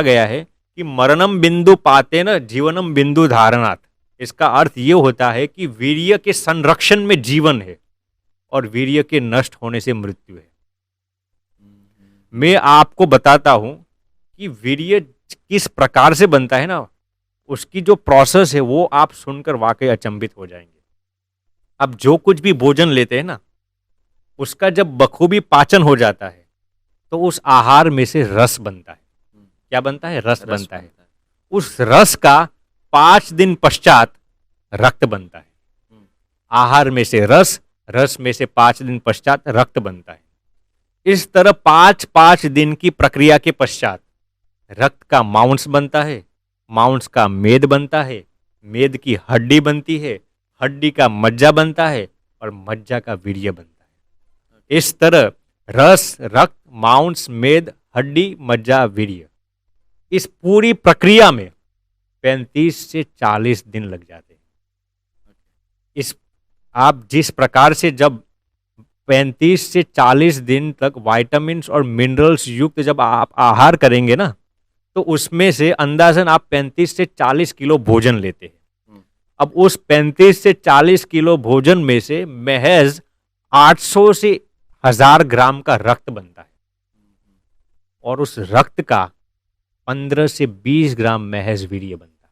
गया है कि मरणम बिंदु पाते न जीवनम बिंदु धारणात्। इसका अर्थ ये होता है कि वीर्य के संरक्षण में जीवन है और वीर्य के नष्ट होने से मृत्यु है। मैं आपको बताता हूं कि वीर्य किस प्रकार से बनता है ना, उसकी जो प्रोसेस है वो आप सुनकर वाकई अचंभित हो जाएंगे। अब जो कुछ भी भोजन लेते हैं ना, उसका जब बखूबी पाचन हो जाता है तो उस आहार में से रस बनता है। क्या बनता है? रस बनता है। उस रस का 5 दिन पश्चात रक्त बनता है। आहार में से रस, रस में से 5 दिन पश्चात रक्त बनता है। इस तरह 5-5 दिन की प्रक्रिया के पश्चात रक्त का मांस बनता है, मांस का मेद बनता है, मेद की हड्डी बनती है, हड्डी का मज्जा बनता है और मज्जा का वीर्य बनता है। इस तरह रस, रक्त, मांस, मेद, हड्डी, मज्जा, वीर्य, इस पूरी प्रक्रिया में 35 से 40 दिन लग जाते हैं। इस आप जिस प्रकार से जब 35 से 40 दिन तक विटामिन्स और मिनरल्स युक्त जब आप आहार करेंगे ना, तो उसमें से अंदाजन आप 35 से 40 किलो भोजन लेते हैं। अब उस 35 से 40 किलो भोजन में से महज 800 से 1000 ग्राम का रक्त बनता है और उस रक्त का 15 से 20 ग्राम महज वीर्य बनता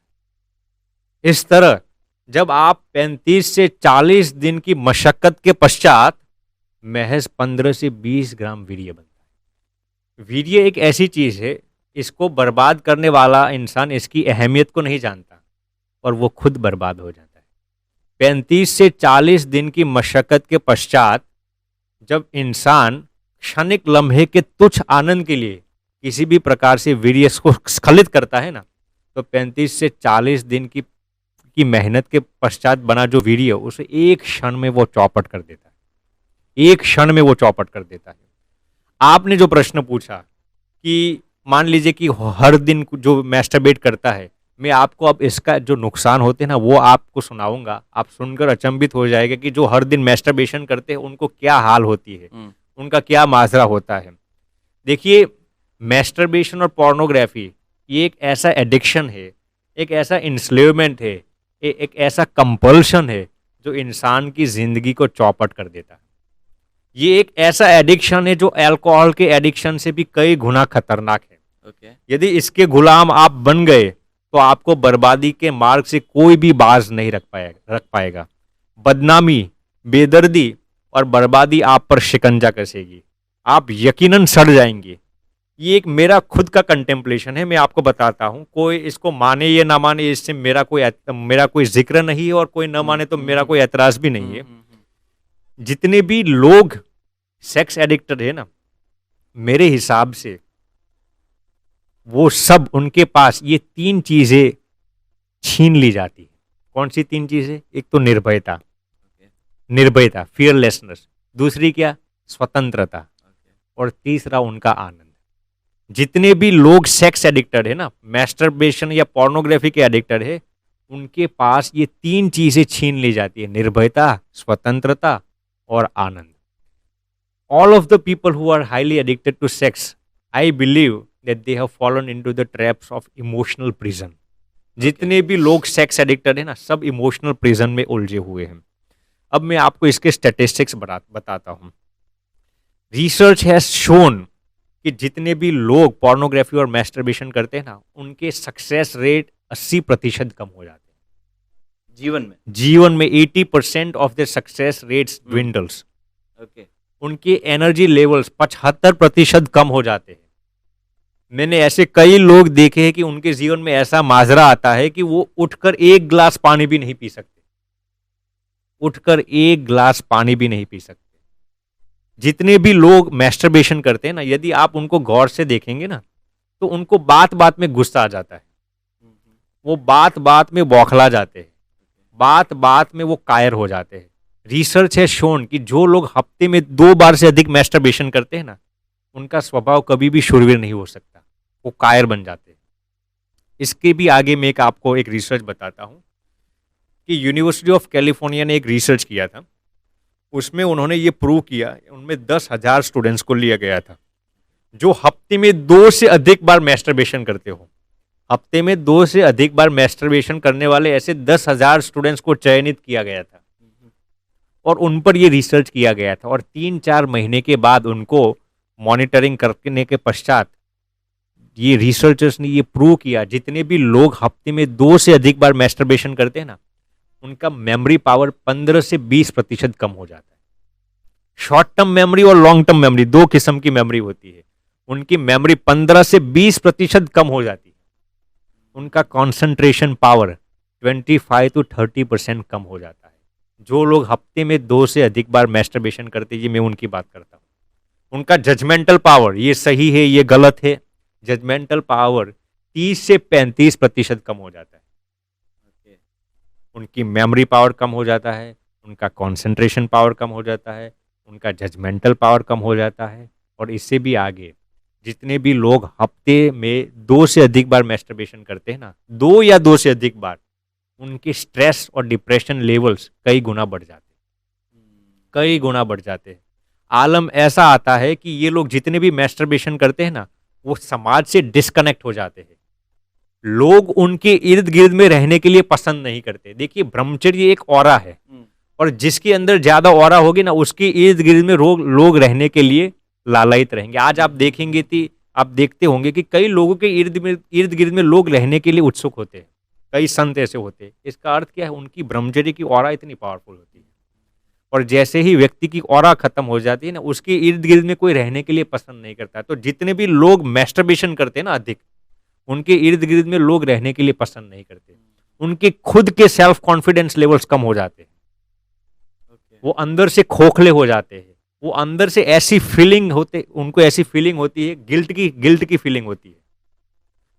है। इस तरह जब आप 35 से 40 दिन की मशक्कत के पश्चात महज 15 से 20 ग्राम वीर्य बनता है। वीर्य एक ऐसी चीज है, इसको बर्बाद करने वाला इंसान इसकी अहमियत को नहीं जानता और वो खुद बर्बाद हो जाता है। 35 से 40 दिन की मशक्कत के पश्चात जब इंसान क्षणिक लम्हे के तुच्छ आनंद के लिए किसी भी प्रकार से वीर्य को स्खलित करता है ना, तो 35 से 40 दिन की मेहनत के पश्चात बना जो वीर्य, उसे एक क्षण में वो चौपट कर देता है। एक क्षण में वो चौपट कर देता है। आपने जो प्रश्न पूछा कि मान लीजिए कि हर दिन जो मैस्टरबेट करता है, मैं आपको अब इसका जो नुकसान होते हैं ना वो आपको सुनाऊंगा। आप सुनकर अचंभित हो जाएगा कि जो हर दिन मैस्टरबेशन करते हैं उनको क्या हाल होती है, उनका क्या माजरा होता है। देखिए, मैस्टरबेशन और पोर्नोग्राफी ये एक ऐसा एडिक्शन है, एक ऐसा इंस्लेवमेंट है, एक ऐसा कंपल्शन है जो इंसान की जिंदगी को चौपट कर देता है। ये एक ऐसा एडिक्शन है जो अल्कोहल के एडिक्शन से भी कई गुना खतरनाक है। यदि इसके गुलाम आप बन गए तो आपको बर्बादी के मार्ग से कोई भी बाज नहीं रख पाएगा। बदनामी, बेदर्दी और बर्बादी आप पर शिकंजा कसेगी। आप यकीनन सड़ जाएंगे। ये एक मेरा खुद का कंटेम्पलेशन है, मैं आपको बताता हूँ। कोई इसको माने या ना माने, इससे मेरा कोई जिक्र नहीं है और कोई न माने तो मेरा कोई एतराज भी नहीं है। जितने भी लोग सेक्स एडिक्टेड है ना, मेरे हिसाब से वो सब, उनके पास ये 3 चीजें छीन ली जाती है। कौन सी 3 चीजें? एक तो निर्भयता, फियरलेसनेस। दूसरी क्या? स्वतंत्रता। और तीसरा उनका आनंद। जितने भी लोग सेक्स एडिक्टेड है ना, मैस्टरबेशन या पोर्नोग्राफी के एडिक्टेड है, उनके पास ये 3 चीजें छीन ली जाती है: निर्भयता, स्वतंत्रता और आनंद। All of the people who are highly addicted to sex, I believe that they have fallen into the traps of emotional prison. जितने भी लोग सेक्स एडिक्टेड है ना, सब इमोशनल प्रिजन में उलझे हुए हैं। अब मैं आपको इसके स्टैटिस्टिक्स बताता हूँ। रिसर्च हैज शोन कि जितने भी लोग पोर्नोग्राफी और मैस्टरबेशन करते हैं ना, उनके सक्सेस रेट 80% कम हो जाते हैं। जीवन में 80% of the success rates dwindles। उनके एनर्जी लेवल्स 75% कम हो जाते हैं। मैंने ऐसे कई लोग देखे हैं कि उनके जीवन में ऐसा माजरा आता है कि वो उठकर 1 गिलास पानी भी नहीं पी सकते। जितने भी लोग मैस्टरबेशन करते हैं ना, यदि आप उनको गौर से देखेंगे ना, तो उनको बात बात में गुस्सा आ जाता है। वो बात बात में बौखला जाते हैं, बात बात में वो कायर हो जाते हैं। रिसर्च है शोन कि जो लोग हफ्ते में 2 बार से अधिक मैस्टरबेशन करते हैं ना, उनका स्वभाव कभी भी शूरवीर नहीं हो सकता, वो कायर बन जाते हैं। इसके भी आगे मैं आपको एक रिसर्च बताता हूं कि यूनिवर्सिटी ऑफ कैलिफोर्निया ने एक रिसर्च किया था। उसमें उन्होंने ये प्रूव किया, उनमें 10,000 स्टूडेंट्स को लिया गया था जो हफ्ते में 2 से अधिक बार मैस्टरबेशन करते हो। हफ्ते में 2 से अधिक बार मैस्टरबेशन करने वाले ऐसे 10,000 स्टूडेंट्स को चयनित किया गया था और उन पर ये रिसर्च किया गया था। और 3-4 महीने के बाद उनको मॉनिटरिंग करने के पश्चात ये रिसर्चर्स ने ये प्रूव किया, जितने भी लोग हफ्ते में 2 से अधिक बार मैस्टरबेशन करते हैं ना, उनका मेमोरी पावर 15 से 20% कम हो जाता है। शॉर्ट टर्म मेमोरी और लॉन्ग टर्म मेमोरी, 2 किस्म की मेमोरी होती है। उनकी मेमोरी 15 से 20% कम हो जाती है। उनका कंसंट्रेशन पावर 25 to 30% कम हो जाता है। जो लोग हफ्ते में 2 से अधिक बार मैस्टरबेशन करते हैं, ये मैं उनकी बात करता हूँ। उनका जजमेंटल पावर, ये सही है ये गलत है, जजमेंटल पावर 30 से 35% कम हो जाता है। उनकी मेमोरी पावर कम हो जाता है, उनका कंसंट्रेशन पावर कम हो जाता है, उनका जजमेंटल पावर कम हो जाता है। और इससे भी आगे जितने भी लोग हफ्ते में 2 से अधिक बार मैस्टरबेशन करते हैं ना, 2 या 2 से अधिक बार, उनके स्ट्रेस और डिप्रेशन लेवल्स कई गुना बढ़ जाते हैं, कई गुना बढ़ जाते हैं। आलम ऐसा आता है कि ये लोग जितने भी मैस्टरबेशन करते हैं ना, वो समाज से डिस्कनेक्ट हो जाते हैं। लोग उनके इर्द गिर्द में रहने के लिए पसंद नहीं करते। देखिए, ब्रह्मचर्य एक ऑरा है और जिसके अंदर ज्यादा ऑरा होगी ना, उसके इर्द गिर्द में लोग रहने के लिए लालायित रहेंगे। आज आप देखेंगे कि आप देखते होंगे कि कई लोगों के इर्द गिर्द में लोग रहने के लिए उत्सुक होते हैं। कई संत ऐसे होते हैं। इसका अर्थ क्या है? उनकी ब्रह्मचर्य की ऑरा इतनी पावरफुल होती है। और जैसे ही व्यक्ति की ऑरा खत्म हो जाती है ना, उसके इर्द गिर्द में कोई रहने के लिए पसंद नहीं करता। तो जितने भी लोग मैस्टरबेशन करते हैं ना अधिक, उनके इर्द गिर्द में लोग रहने के लिए पसंद नहीं करते। उनके खुद के सेल्फ कॉन्फिडेंस लेवल्स कम हो जाते हैं। वो अंदर से खोखले हो जाते हैं। वो अंदर से ऐसी फीलिंग होते, उनको ऐसी फीलिंग होती है, गिल्ट की फीलिंग होती है।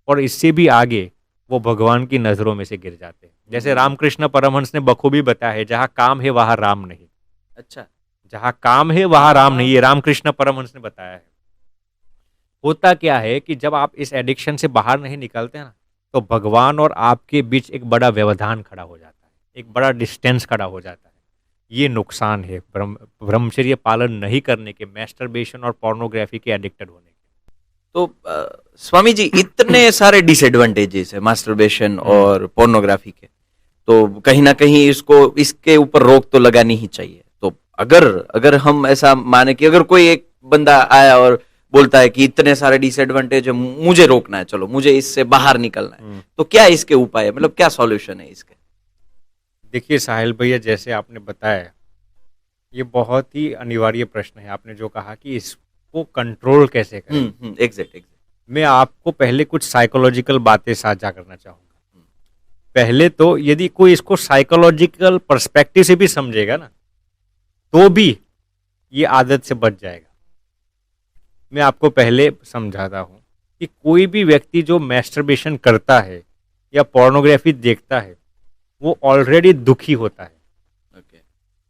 और इससे भी आगे वो भगवान की नजरों में से गिर जाते हैं। जैसे रामकृष्ण परमहंस ने बखूबी बताया है, जहां काम है वहां राम नहीं। अच्छा, जहां काम है वहां राम नहीं, ये रामकृष्ण परमहंस ने बताया है। होता क्या है कि जब आप इस एडिक्शन से बाहर नहीं निकलते ना, तो भगवान और आपके बीच एक बड़ा व्यवधान खड़ा हो जाता है, एक बड़ा डिस्टेंस खड़ा हो जाता है। ये नुकसान है ब्रह्मचर्य पालन नहीं करने के, मैस्टरबेशन और पोर्नोग्राफी के एडिक्टेड होने के। तो स्वामी जी, इतने सारे डिसएडवांटेजेस है मास्टरबेशन और पोर्नोग्राफी के, तो कहीं ना कहीं इसके ऊपर रोक तो लगानी ही चाहिए। तो अगर हम ऐसा माने कि अगर कोई एक बंदा आया और बोलता है कि इतने सारे डिसएडवांटेज है, मुझे रोकना है, चलो मुझे इससे बाहर निकलना है, तो क्या इसके उपाय है? मतलब क्या सॉल्यूशन है इसके? देखिए साहिल भैया, जैसे आपने बताया, ये बहुत ही अनिवार्य प्रश्न है। आपने जो कहा कि इसको कंट्रोल कैसे करें, एग्जैक्ट। मैं आपको पहले कुछ साइकोलॉजिकल बातें साझा करना चाहूंगा। पहले तो यदि कोई इसको साइकोलॉजिकल पर्सपेक्टिव से भी समझेगा ना, तो भी ये आदत से बच जाएगा। मैं आपको पहले समझाता हूं कि कोई भी व्यक्ति जो मैस्टरबेशन करता है या पोर्नोग्राफी देखता है, वो ऑलरेडी दुखी होता है।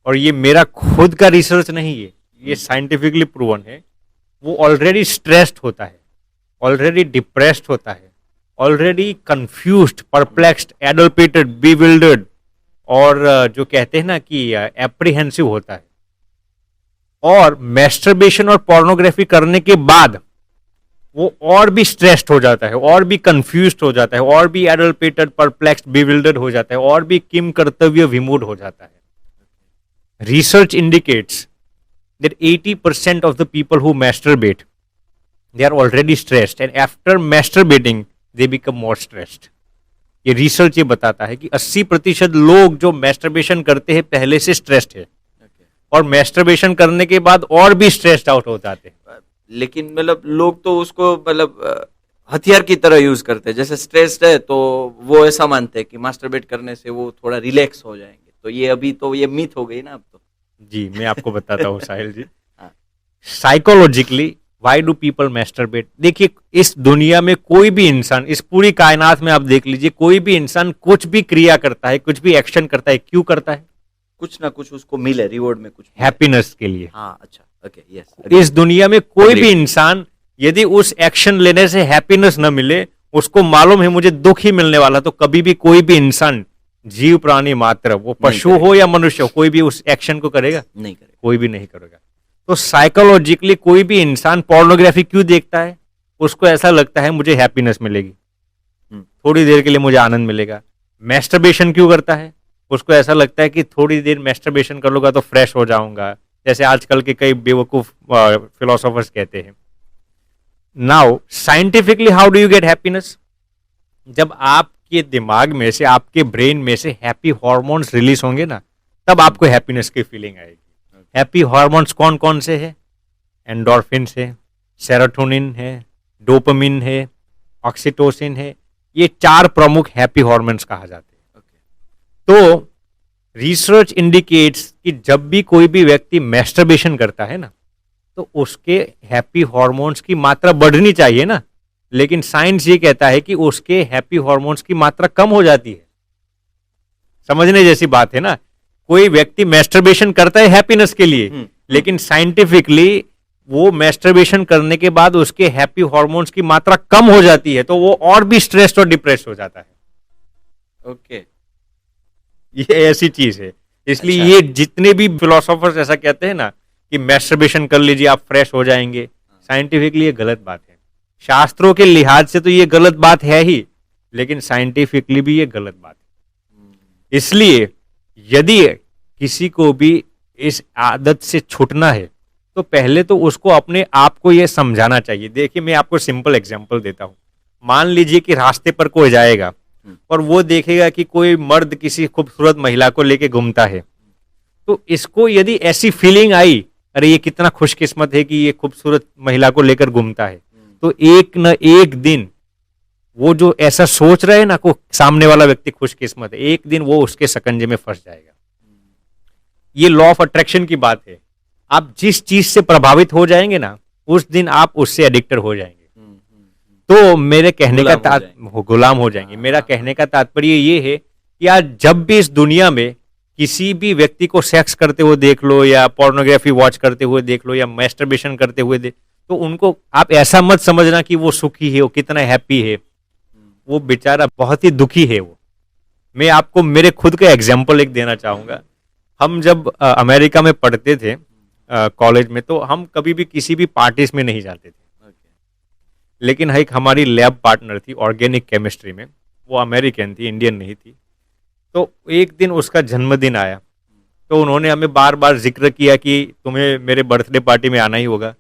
और ये मेरा खुद का रिसर्च नहीं है, ये साइंटिफिकली प्रूवन है। वो ऑलरेडी स्ट्रेस्ड होता है, ऑलरेडी डिप्रेस्ड होता है, ऑलरेडी कंफ्यूज्ड, परप्लेक्स्ड, एडल्पेटेड, बीविल्डर्ड और जो कहते हैं ना कि एप्रीहेंसिव होता है। और मैस्टरबेशन और पोर्नोग्राफी करने के बाद वो और भी स्ट्रेस्ड हो जाता है, और भी कंफ्यूज्ड हो जाता है, और भी एडल्पेटेड, परप्लेक्स्ड, बीविल्डर्ड हो जाता है, और भी किम कर्तव्य विमूढ़ हो जाता है। Research indicates that 80% of the people who masturbate, they are already stressed, and after masturbating they become more stressed. ये रिसर्च ये बताता है कि 80% लोग जो मैस्टरबेशन करते हैं पहले से स्ट्रेस्ड है, और मैस्टरबेशन करने के बाद और भी स्ट्रेस्ड आउट हो जाते हैं। लेकिन मतलब लोग तो उसको मतलब हथियार की तरह यूज करते हैं। जैसे स्ट्रेस्ड है तो वो ऐसा मानते हैं कि मास्टरबेट करने से वो थोड़ा रिलैक्स हो जाएंगे। तो ये अभी तो ये मिथ हो गई ना अब तो। जी, मैं आपको बताता हूँ Sahil ji. Psychologically why do people masturbate? देखिए, इस दुनिया में कोई भी इंसान, इस पूरी कायनात में आप देख लीजिए, कोई भी इंसान कुछ भी क्रिया करता है, कुछ भी एक्शन करता है, क्यों करता है? कुछ ना कुछ उसको मिले, रिवॉर्ड में कुछ, हैप्पीनेस के लिए। हाँ, अच्छा, ओके, यस। इस दुनिया में कोई भी इंसान यदि उस एक्शन लेने से हैप्पीनेस न मिले, उसको मालूम है मुझे दुख ही मिलने वाला, तो कभी भी कोई भी इंसान जीव प्राणी मात्र, वो पशु करेगा। हो या मनुष्य हो, कोई भी उस एक्शन को करेगा? नहीं करेगा। कोई भी नहीं करेगा। तो साइकोलॉजिकली कोई भी इंसान पोर्नोग्राफी क्यों देखता है? उसको ऐसा लगता है मुझे हैप्पीनेस मिलेगी, थोड़ी देर के लिए मुझे आनंद मिलेगा। मैस्टरबेशन क्यों करता है? उसको ऐसा लगता है कि थोड़ी देर मैस्टरबेशन कर लूंगा तो फ्रेश हो जाऊंगा, जैसे आजकल के कई बेवकूफ फिलोसोफर्स कहते हैं। Now scientifically how do you get happiness? जब आपके दिमाग में से, आपके ब्रेन में से हैप्पी हार्मोन्स रिलीज होंगे ना, तब आपको हैप्पीनेस की फीलिंग आएगी। हैप्पी हार्मोन्स कौन कौन से हैं? एंडोर्फिन है, सेरोटोनिन है, डोपामिन है, ऑक्सीटोसिन है। ये 4 प्रमुख हैप्पी हार्मोन्स कहा जाते हैं। तो रिसर्च इंडिकेट्स कि जब भी कोई भी व्यक्ति मैस्टरबेशन करता है ना, तो उसके हैप्पी हार्मोन्स की मात्रा बढ़नी चाहिए ना, लेकिन साइंस ये कहता है कि उसके हैप्पी हार्मोन्स की मात्रा कम हो जाती है। समझने जैसी बात है ना। कोई व्यक्ति मैस्टरबेशन करता है हैप्पीनेस के लिए, लेकिन साइंटिफिकली वो मैस्टरबेशन करने के बाद उसके हैप्पी हार्मोन्स की मात्रा कम हो जाती है, तो वो और भी स्ट्रेस्ड और डिप्रेस हो जाता है। ओके। ये ऐसी चीज है। इसलिए अच्छा। ये जितने भी फिलोसोफर्स ऐसा कहते हैं ना कि मैस्टरबेशन कर लीजिए आप फ्रेश हो जाएंगे, साइंटिफिकली ये गलत बात है। शास्त्रों के लिहाज से तो ये गलत बात है ही, लेकिन साइंटिफिकली भी ये गलत बात है। इसलिए यदि किसी को भी इस आदत से छूटना है, तो पहले तो उसको अपने आप को ये समझाना चाहिए। देखिए, मैं आपको सिंपल एग्जांपल देता हूं। मान लीजिए कि रास्ते पर कोई जाएगा और वो देखेगा कि कोई मर्द किसी खूबसूरत महिला को लेके घूमता है, तो इसको यदि ऐसी फीलिंग आई, अरे ये कितना खुशकिस्मत है कि ये खूबसूरत महिला को लेकर घूमता है, तो एक न एक दिन वो जो ऐसा सोच रहे हैं ना को सामने वाला व्यक्ति खुशकिस्मत है, एक दिन वो उसके शकंजे में फंस जाएगा। ये लॉ ऑफ अट्रैक्शन की बात है। आप जिस चीज से प्रभावित हो जाएंगे ना, उस दिन आप उससे एडिक्टेड हो जाएंगे। तो मेरे कहने का गुलाम हो जाएंगे। मेरा कहने का तात्पर्य ये है कि आज जब भी इस दुनिया में किसी भी व्यक्ति को सेक्स करते हुए देख लो, या पोर्नोग्राफी वॉच करते हुए देख लो, या मैस्टरबेशन करते हुए तो उनको आप ऐसा मत समझना कि वो सुखी है, वो कितना हैप्पी है। वो बेचारा बहुत ही दुखी है। वो मैं आपको मेरे खुद का एग्जाम्पल एक देना चाहूंगा। हम जब अमेरिका में पढ़ते थे कॉलेज में, तो हम कभी भी किसी भी पार्टीज में नहीं जाते थे। लेकिन एक हमारी लैब पार्टनर थी ऑर्गेनिक केमिस्ट्री में, वो अमेरिकन थी, इंडियन नहीं थी। तो एक दिन उसका जन्मदिन आया, तो उन्होंने हमें बार बार जिक्र किया कि तुम्हें मेरे बर्थडे पार्टी में आना ही होगा।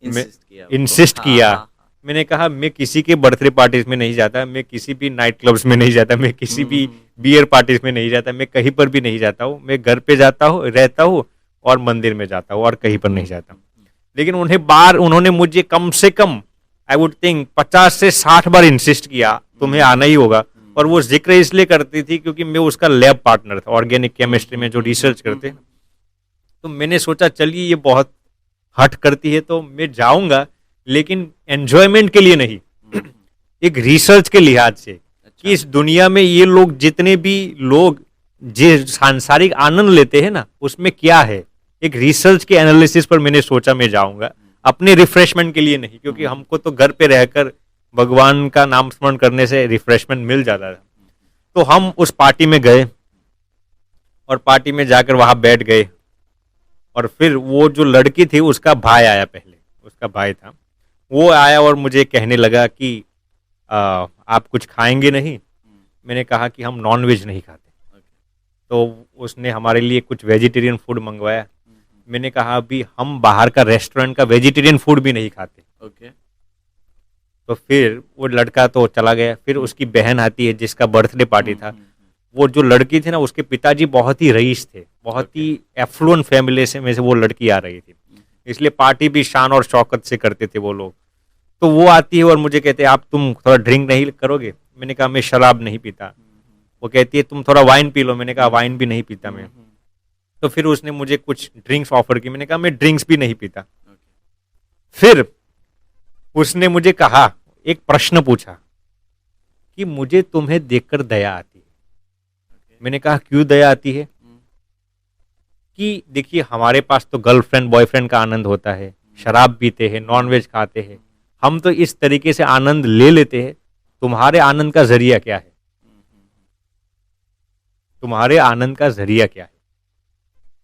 इंसिस्ट किया। मैंने कहा मैं किसी के बर्थडे पार्टीज में नहीं जाता, मैं किसी भी नाइट क्लब्स में नहीं जाता, मैं किसी भी बियर पार्टीज में नहीं जाता, मैं कहीं पर भी नहीं जाता हूँ। मैं घर पे जाता हूँ, रहता हूँ, और मंदिर में जाता हूँ, और कहीं पर नहीं जाता। लेकिन उन्होंने मुझे कम से कम आई वुड थिंक 50 से 60 बार इंसिस्ट किया तुम्हें आना ही होगा। और वो जिक्र इसलिए करती थी क्योंकि मैं उसका लैब पार्टनर था ऑर्गेनिक केमिस्ट्री में जो रिसर्च करते। तो मैंने सोचा चलिए ये बहुत हट करती है तो मैं जाऊंगा, लेकिन एंजॉयमेंट के लिए नहीं, एक रिसर्च के लिहाज से कि इस दुनिया में ये लोग जितने भी लोग जो सांसारिक आनंद लेते हैं ना, उसमें क्या है। एक रिसर्च के एनालिसिस पर मैंने सोचा मैं जाऊंगा, अपने रिफ्रेशमेंट के लिए नहीं, क्योंकि हमको तो घर पे रहकर भगवान का नाम स्मरण करने से रिफ्रेशमेंट मिल जाता था। तो हम उस पार्टी में गए, और पार्टी में जाकर वहां बैठ गए, और फिर वो जो लड़की थी उसका भाई आया, पहले उसका भाई था, वो आया और मुझे कहने लगा कि आप कुछ खाएंगे नहीं। मैंने कहा कि हम नॉन वेज नहीं खाते। तो उसने हमारे लिए कुछ वेजिटेरियन फूड मंगवाया। मैंने कहा अभी हम बाहर का रेस्टोरेंट का वेजिटेरियन फूड भी नहीं खाते। तो फिर वो लड़का तो चला गया। फिर उसकी बहन आती है जिसका बर्थडे पार्टी था। वो जो लड़की थी ना, उसके पिताजी बहुत ही रईस थे, बहुत ही एफ्लुएंट फैमिली से में से वो लड़की आ रही थी, इसलिए पार्टी भी शान और शौकत से करते थे वो लोग। तो वो आती है और मुझे कहते हैं आप तुम थोड़ा ड्रिंक नहीं करोगे? मैंने कहा मैं शराब नहीं पीता। वो कहती है तुम थोड़ा वाइन पी लो। मैंने कहा वाइन भी नहीं पीता मैं। तो फिर उसने मुझे कुछ ड्रिंक्स ऑफर की। मैंने कहा मैं ड्रिंक्स भी नहीं पीता। फिर उसने मुझे कहा, एक प्रश्न पूछा कि मुझे तुम्हें देखकर दया आती है। मैंने कहा क्यों दया आती है? कि देखिए हमारे पास तो गर्लफ्रेंड बॉयफ्रेंड का आनंद होता है, शराब पीते हैं, नॉनवेज खाते हैं, हम तो इस तरीके से आनंद ले लेते हैं, तुम्हारे आनंद का जरिया क्या है? तुम्हारे आनंद का जरिया क्या है?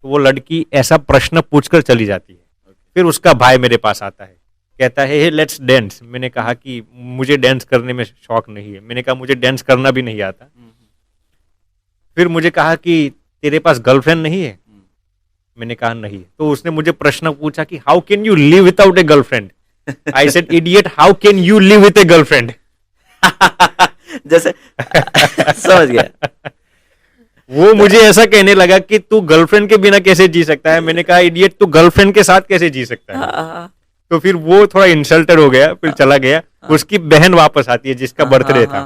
तो वो लड़की ऐसा प्रश्न पूछकर चली जाती है। फिर उसका भाई मेरे पास आता है, कहता है हे लेट्स डांस। मैंने कहा कि मुझे डांस करने में शौक नहीं है। मैंने कहा मुझे डांस करना भी नहीं आता। फिर मुझे कहा कि तेरे पास गर्लफ्रेंड नहीं है? मैंने कहा नहीं। तो उसने मुझे प्रश्न पूछा कि how can you live without A girlfriend? I said idiot, how can you live with A girlfriend? जैसे समझ गया। वो मुझे ऐसा कहने लगा कि तू गर्लफ्रेंड के बिना कैसे जी सकता है? मैंने कहा इडियट, तू गर्लफ्रेंड के साथ कैसे जी सकता है? तो फिर वो थोड़ा इंसल्टेड हो गया, फिर चला गया। उसकी बहन वापस आती है जिसका बर्थडे था।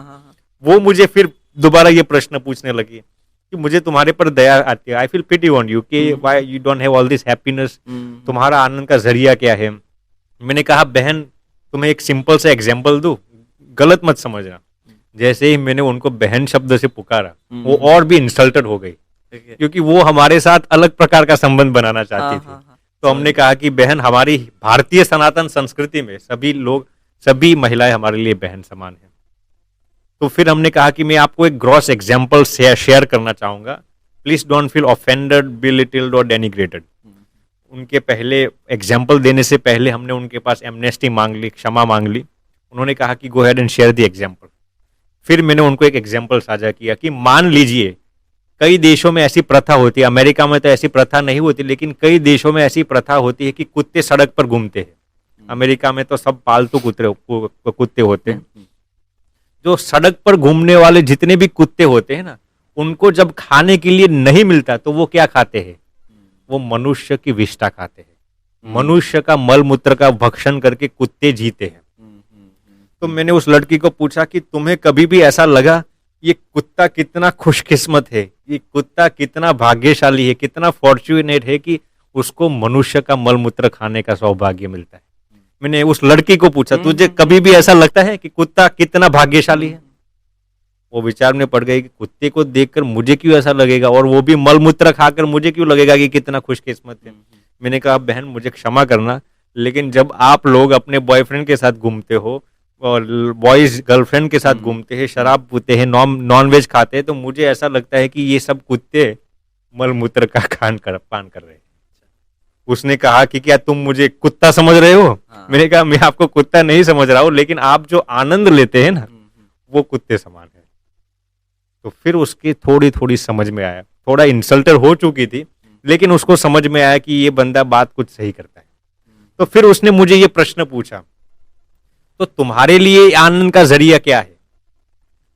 वो मुझे फिर दोबारा ये प्रश्न पूछने लगी कि मुझे तुम्हारे पर दया आती है, I feel pity on you कि why you don't have all this happiness, तुम्हारा आनंद का जरिया क्या है? मैंने कहा बहन, तुम्हें एक सिंपल सा एग्जांपल दूं, गलत मत समझना। जैसे ही मैंने उनको बहन शब्द से पुकारा, वो और भी इंसल्टेड हो गई, क्योंकि वो हमारे साथ अलग प्रकार का संबंध बनाना चाहती थी। तो हमने कहा कि बहन, हमारी भारतीय सनातन संस्कृति में सभी लोग, सभी महिलाएं हमारे लिए बहन समान है। तो फिर हमने कहा कि मैं आपको एक ग्रॉस एग्जाम्पल शेयर करना चाहूंगा, प्लीज डोंट फील ऑफेंडेड, बिलिटिल्ड और डेनिग्रेटेड। उनके पहले एग्जाम्पल देने से पहले हमने उनके पास एमनेस्टी मांग ली, क्षमा मांग ली। उन्होंने कहा कि go head and share the example. फिर मैंने उनको एक एग्जाम्पल साझा किया कि मान लीजिए कई देशों में ऐसी प्रथा होती है, अमेरिका में तो ऐसी प्रथा नहीं होती, लेकिन कई देशों में ऐसी प्रथा होती है कि कुत्ते सड़क पर घूमते हैं। अमेरिका में तो सब पालतू कुत्ते होते हैं। जो सड़क पर घूमने वाले जितने भी कुत्ते होते हैं ना, उनको जब खाने के लिए नहीं मिलता तो वो क्या खाते हैं? वो मनुष्य की विष्ठा खाते हैं। मनुष्य का मल मूत्र का भक्षण करके कुत्ते जीते हैं। तो मैंने उस लड़की को पूछा कि तुम्हें कभी भी ऐसा लगा ये कुत्ता कितना खुशकिस्मत है, ये कुत्ता कितना भाग्यशाली है, कितना फॉर्च्यूनेट है कि उसको मनुष्य का मल मूत्र खाने का सौभाग्य मिलता है? मैंने उस लड़की को पूछा, तुझे कभी भी ऐसा लगता है कि कुत्ता कितना भाग्यशाली है? वो विचार में पड़ गई कि कुत्ते को देखकर मुझे क्यों ऐसा लगेगा, और वो भी मल मूत्र खाकर मुझे क्यों लगेगा कि कितना खुशकिस्मत है? मैंने कहा बहन, मुझे क्षमा करना, लेकिन जब आप लोग अपने बॉयफ्रेंड के साथ घूमते हो और बॉयज गर्लफ्रेंड के साथ घूमते हैं, शराब पीते हैं, नॉन वेज खाते हैं, तो मुझे ऐसा लगता है कि ये सब कुत्ते मल मूत्र का पान कर रहे हैं। उसने कहा कि क्या तुम मुझे कुत्ता समझ रहे हो? मैंने कहा मैं आपको कुत्ता नहीं समझ रहा हूं, लेकिन आप जो आनंद लेते हैं ना, वो कुत्ते समान है। तो फिर उसकी थोड़ी थोड़ी समझ में आया, थोड़ा इंसल्टेड हो चुकी थी, लेकिन उसको समझ में आया कि ये बंदा बात कुछ सही करता है। तो फिर उसने मुझे ये प्रश्न पूछा, तो तुम्हारे लिए आनंद का जरिया क्या है?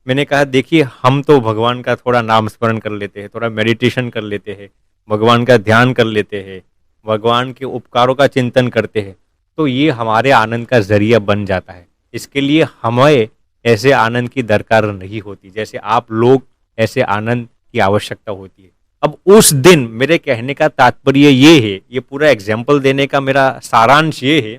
मैंने कहा देखिए, हम तो भगवान का थोड़ा नाम स्मरण कर लेते हैं, थोड़ा मेडिटेशन कर लेते हैं, भगवान का ध्यान कर लेते हैं, भगवान के उपकारों का चिंतन करते हैं, तो ये हमारे आनंद का जरिया बन जाता है। इसके लिए हमें ऐसे आनंद की दरकार नहीं होती जैसे आप लोग ऐसे आनंद की आवश्यकता होती है। अब उस दिन, मेरे कहने का तात्पर्य ये है, ये पूरा एग्जाम्पल देने का मेरा सारांश ये है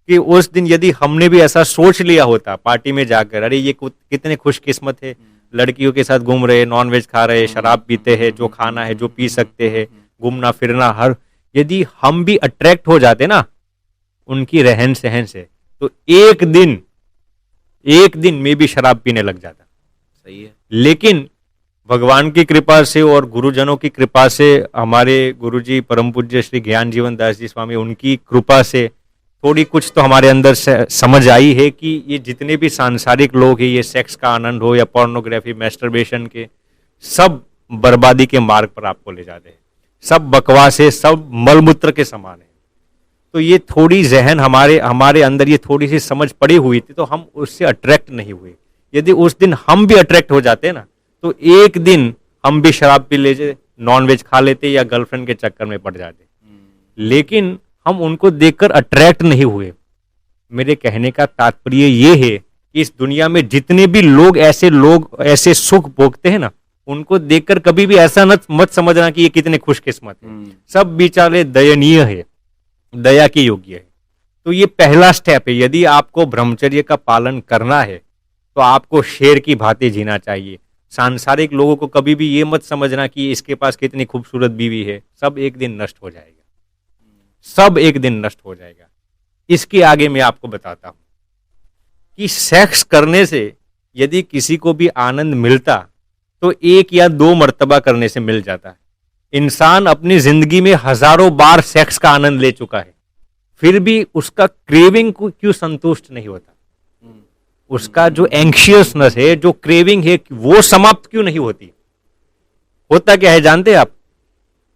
कि उस दिन यदि हमने भी ऐसा सोच लिया होता पार्टी में जाकर, अरे ये कितने खुशकिस्मत है, लड़कियों के साथ घूम रहे, नॉन वेज खा रहे, शराब पीते हैं, जो खाना है जो पी सकते हैं, घूमना फिरना हर, यदि हम भी अट्रैक्ट हो जाते ना उनकी रहन सहन से, तो एक दिन में भी शराब पीने लग जाता। सही है। लेकिन भगवान की कृपा से और गुरुजनों की कृपा से, हमारे गुरुजी परम पूज्य श्री ज्ञान जीवन दास जी स्वामी, उनकी कृपा से थोड़ी कुछ तो हमारे अंदर से समझ आई है कि ये जितने भी सांसारिक लोग हैं, ये सेक्स का आनंद हो या पोर्नोग्राफी, मैस्टरबेशन के, सब बर्बादी के मार्ग पर आपको ले जाते हैं, सब बकवास है, सब मलमूत्र के समान है। तो ये थोड़ी जहन हमारे अंदर ये थोड़ी सी समझ पड़ी हुई थी, तो हम उससे अट्रैक्ट नहीं हुए। यदि उस दिन हम भी अट्रैक्ट हो जाते ना, तो एक दिन हम भी शराब पी लेते, नॉन वेज खा लेते या गर्लफ्रेंड के चक्कर में पड़ जाते। लेकिन हम उनको देखकर अट्रैक्ट नहीं हुए। मेरे कहने का तात्पर्य ये है कि इस दुनिया में जितने भी लोग ऐसे सुख भोगते हैं ना, उनको देखकर कभी भी ऐसा मत समझना कि ये कितने खुशकिस्मत है। सब बेचारे दयनीय है, दया के योग्य है। तो ये पहला स्टेप है। यदि आपको ब्रह्मचर्य का पालन करना है तो आपको शेर की भांति जीना चाहिए। सांसारिक लोगों को कभी भी ये मत समझना कि इसके पास कितनी खूबसूरत बीवी है, सब एक दिन नष्ट हो जाएगा, सब एक दिन नष्ट हो जाएगा। इसके आगे मैं आपको बताता हूं कि सेक्स करने से यदि किसी को भी आनंद मिलता तो एक या दो मर्तबा करने से मिल जाता है। इंसान अपनी जिंदगी में हजारों बार सेक्स का आनंद ले चुका है, फिर भी उसका क्रेविंग क्यों संतुष्ट नहीं होता? उसका जो एंग्शियसनेस है, जो क्रेविंग है, वो समाप्त क्यों नहीं होती? होता क्या है जानते हैं आप?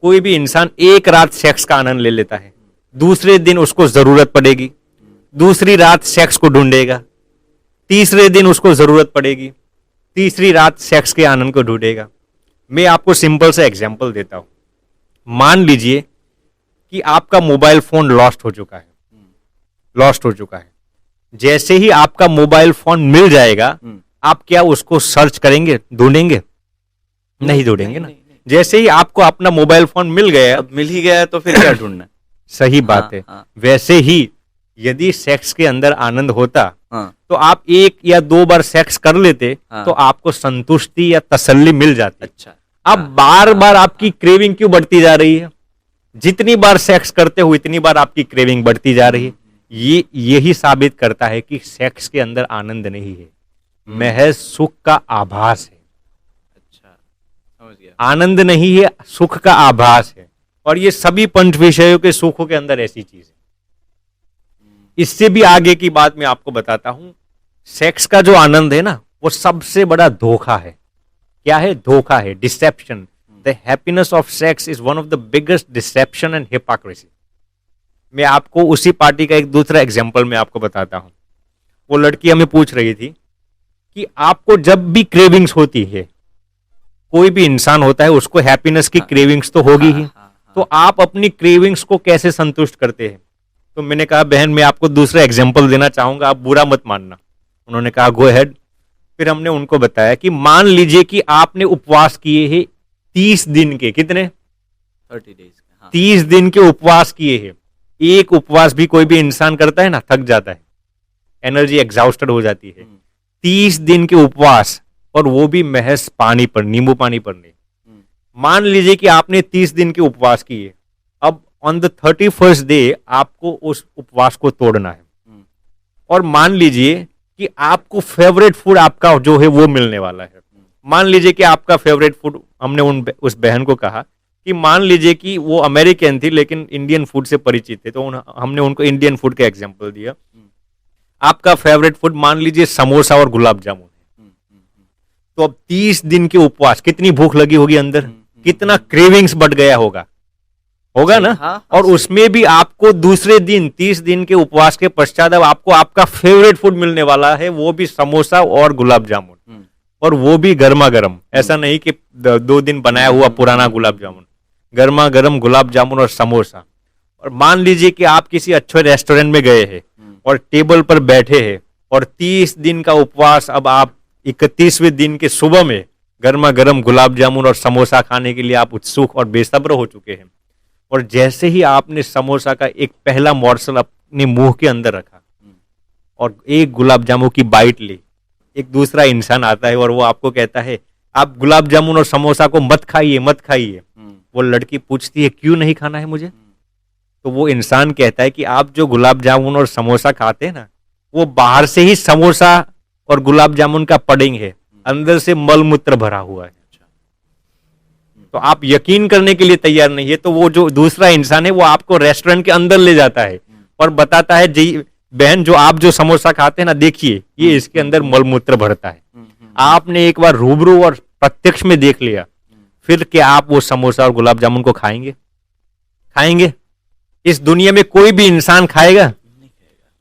कोई भी इंसान एक रात सेक्स का आनंद ले लेता है, दूसरे दिन उसको जरूरत पड़ेगी, दूसरी रात सेक्स को ढूंढेगा, तीसरे दिन उसको जरूरत पड़ेगी, तीसरी रात सेक्स के आनंद को ढूंढेगा। मैं आपको सिंपल सा एग्जांपल देता हूं। मान लीजिए कि आपका मोबाइल फोन लॉस्ट हो चुका है। जैसे ही आपका मोबाइल फोन मिल जाएगा, आप क्या उसको सर्च करेंगे, ढूंढेंगे? नहीं ढूंढेंगे ना। जैसे ही आपको अपना मोबाइल फोन मिल गया, अब मिल ही गया है तो फिर क्या ढूंढना? सही बात है। वैसे ही यदि सेक्स के अंदर आनंद होता तो आप एक या दो बार सेक्स कर लेते तो आपको संतुष्टि या तसल्ली मिल जाती। अच्छा, अब बार बार आपकी क्रेविंग क्यों बढ़ती जा रही है? जितनी बार सेक्स करते हो इतनी बार आपकी क्रेविंग बढ़ती जा रही है। यही साबित करता है कि सेक्स के अंदर आनंद नहीं है, महज सुख का आभास है। अच्छा, समझ गया। आनंद नहीं है, सुख का आभास है। और ये सभी पंच विषयों के सुखों के अंदर ऐसी चीज है। इससे भी आगे की बात मैं आपको बताता हूं। सेक्स का जो आनंद है ना, वो सबसे बड़ा धोखा है। क्या है? धोखा है, deception. The happiness of sex is one of the biggest deception and hypocrisy. मैं आपको उसी पार्टी का एक दूसरा एग्जाम्पल मैं आपको बताता हूं। वो लड़की हमें पूछ रही थी कि आपको जब भी क्रेविंग्स होती है, कोई भी इंसान होता है उसको हैप्पीनेस की क्रेविंग्स तो होगी ही, तो आप अपनी क्रेविंग्स को कैसे संतुष्ट करते हैं? तो मैंने कहा बहन मैं आपको दूसरा एग्जाम्पल देना चाहूंगा, आप बुरा मत मानना। उन्होंने कहा गो अहेड। फिर हमने उनको बताया कि मान लीजिए कि आपने उपवास किए हैं 30 दिन के, कितने? 30 days के। 30 दिन के उपवास किए हैं। एक उपवास भी कोई भी इंसान करता है ना, थक जाता है, एनर्जी एग्जॉस्टेड हो जाती है। 30 दिन के उपवास, और वो भी महज पानी पर, नींबू पानी पर नहीं। मान लीजिए कि आपने 30 दिन के उपवास किए, अब ऑन द 31st डे आपको उस उपवास को तोड़ना है। और मान लीजिए कि आपको फेवरेट फूड आपका जो है वो मिलने वाला है। मान लीजिए कि आपका फेवरेट फूड, हमने उस बहन को कहा कि मान लीजिए कि वो अमेरिकन थी लेकिन इंडियन फूड से परिचित थे, तो हमने उनको इंडियन फूड का एग्जांपल दिया। आपका फेवरेट फूड मान लीजिए समोसा और गुलाब जामुन है। तो अब 30 दिन के उपवास, कितनी भूख लगी होगी अंदर, कितना क्रेविंग्स बढ़ गया होगा ना। और उसमें भी आपको दूसरे दिन 30 दिन के उपवास के पश्चात अब आपको आपका फेवरेट फूड मिलने वाला है, वो भी समोसा और गुलाब जामुन, और वो भी गर्मा गर्म। ऐसा नहीं कि 2 दिन बनाया हुआ पुराना गुलाब जामुन, गर्मा गर्म गुलाब जामुन और समोसा। और मान लीजिए कि आप किसी अच्छे रेस्टोरेंट में गए हैं और टेबल पर बैठे हैं, और 30 दिन का उपवास, अब आप 31वें दिन के सुबह में गर्मा गर्म गुलाब जामुन और समोसा खाने के लिए आप उत्सुक और बेसब्र हो चुके हैं। और जैसे ही आपने समोसा का एक पहला मॉर्सल अपने मुंह के अंदर रखा और एक गुलाब जामुन की बाइट ली, एक दूसरा इंसान आता है और वो आपको कहता है आप गुलाब जामुन और समोसा को मत खाइए, मत खाइए। वो लड़की पूछती है क्यों नहीं खाना है मुझे? तो वो इंसान कहता है कि आप जो गुलाब जामुन और समोसा खाते हैं ना, वो बाहर से ही समोसा और गुलाब जामुन का पडिंग है, अंदर से मलमूत्र भरा हुआ है। तो आप यकीन करने के लिए तैयार नहीं है, तो वो जो दूसरा इंसान है वो आपको रेस्टोरेंट के अंदर ले जाता है और बताता है जी बहन, जो आप जो समोसा खाते हैं ना, देखिए ये इसके अंदर मलमूत्र भरता है। आपने एक बार रूबरू और प्रत्यक्ष में देख लिया, फिर क्या आप वो समोसा और गुलाब जामुन को खाएंगे? इस दुनिया में कोई भी इंसान खाएगा?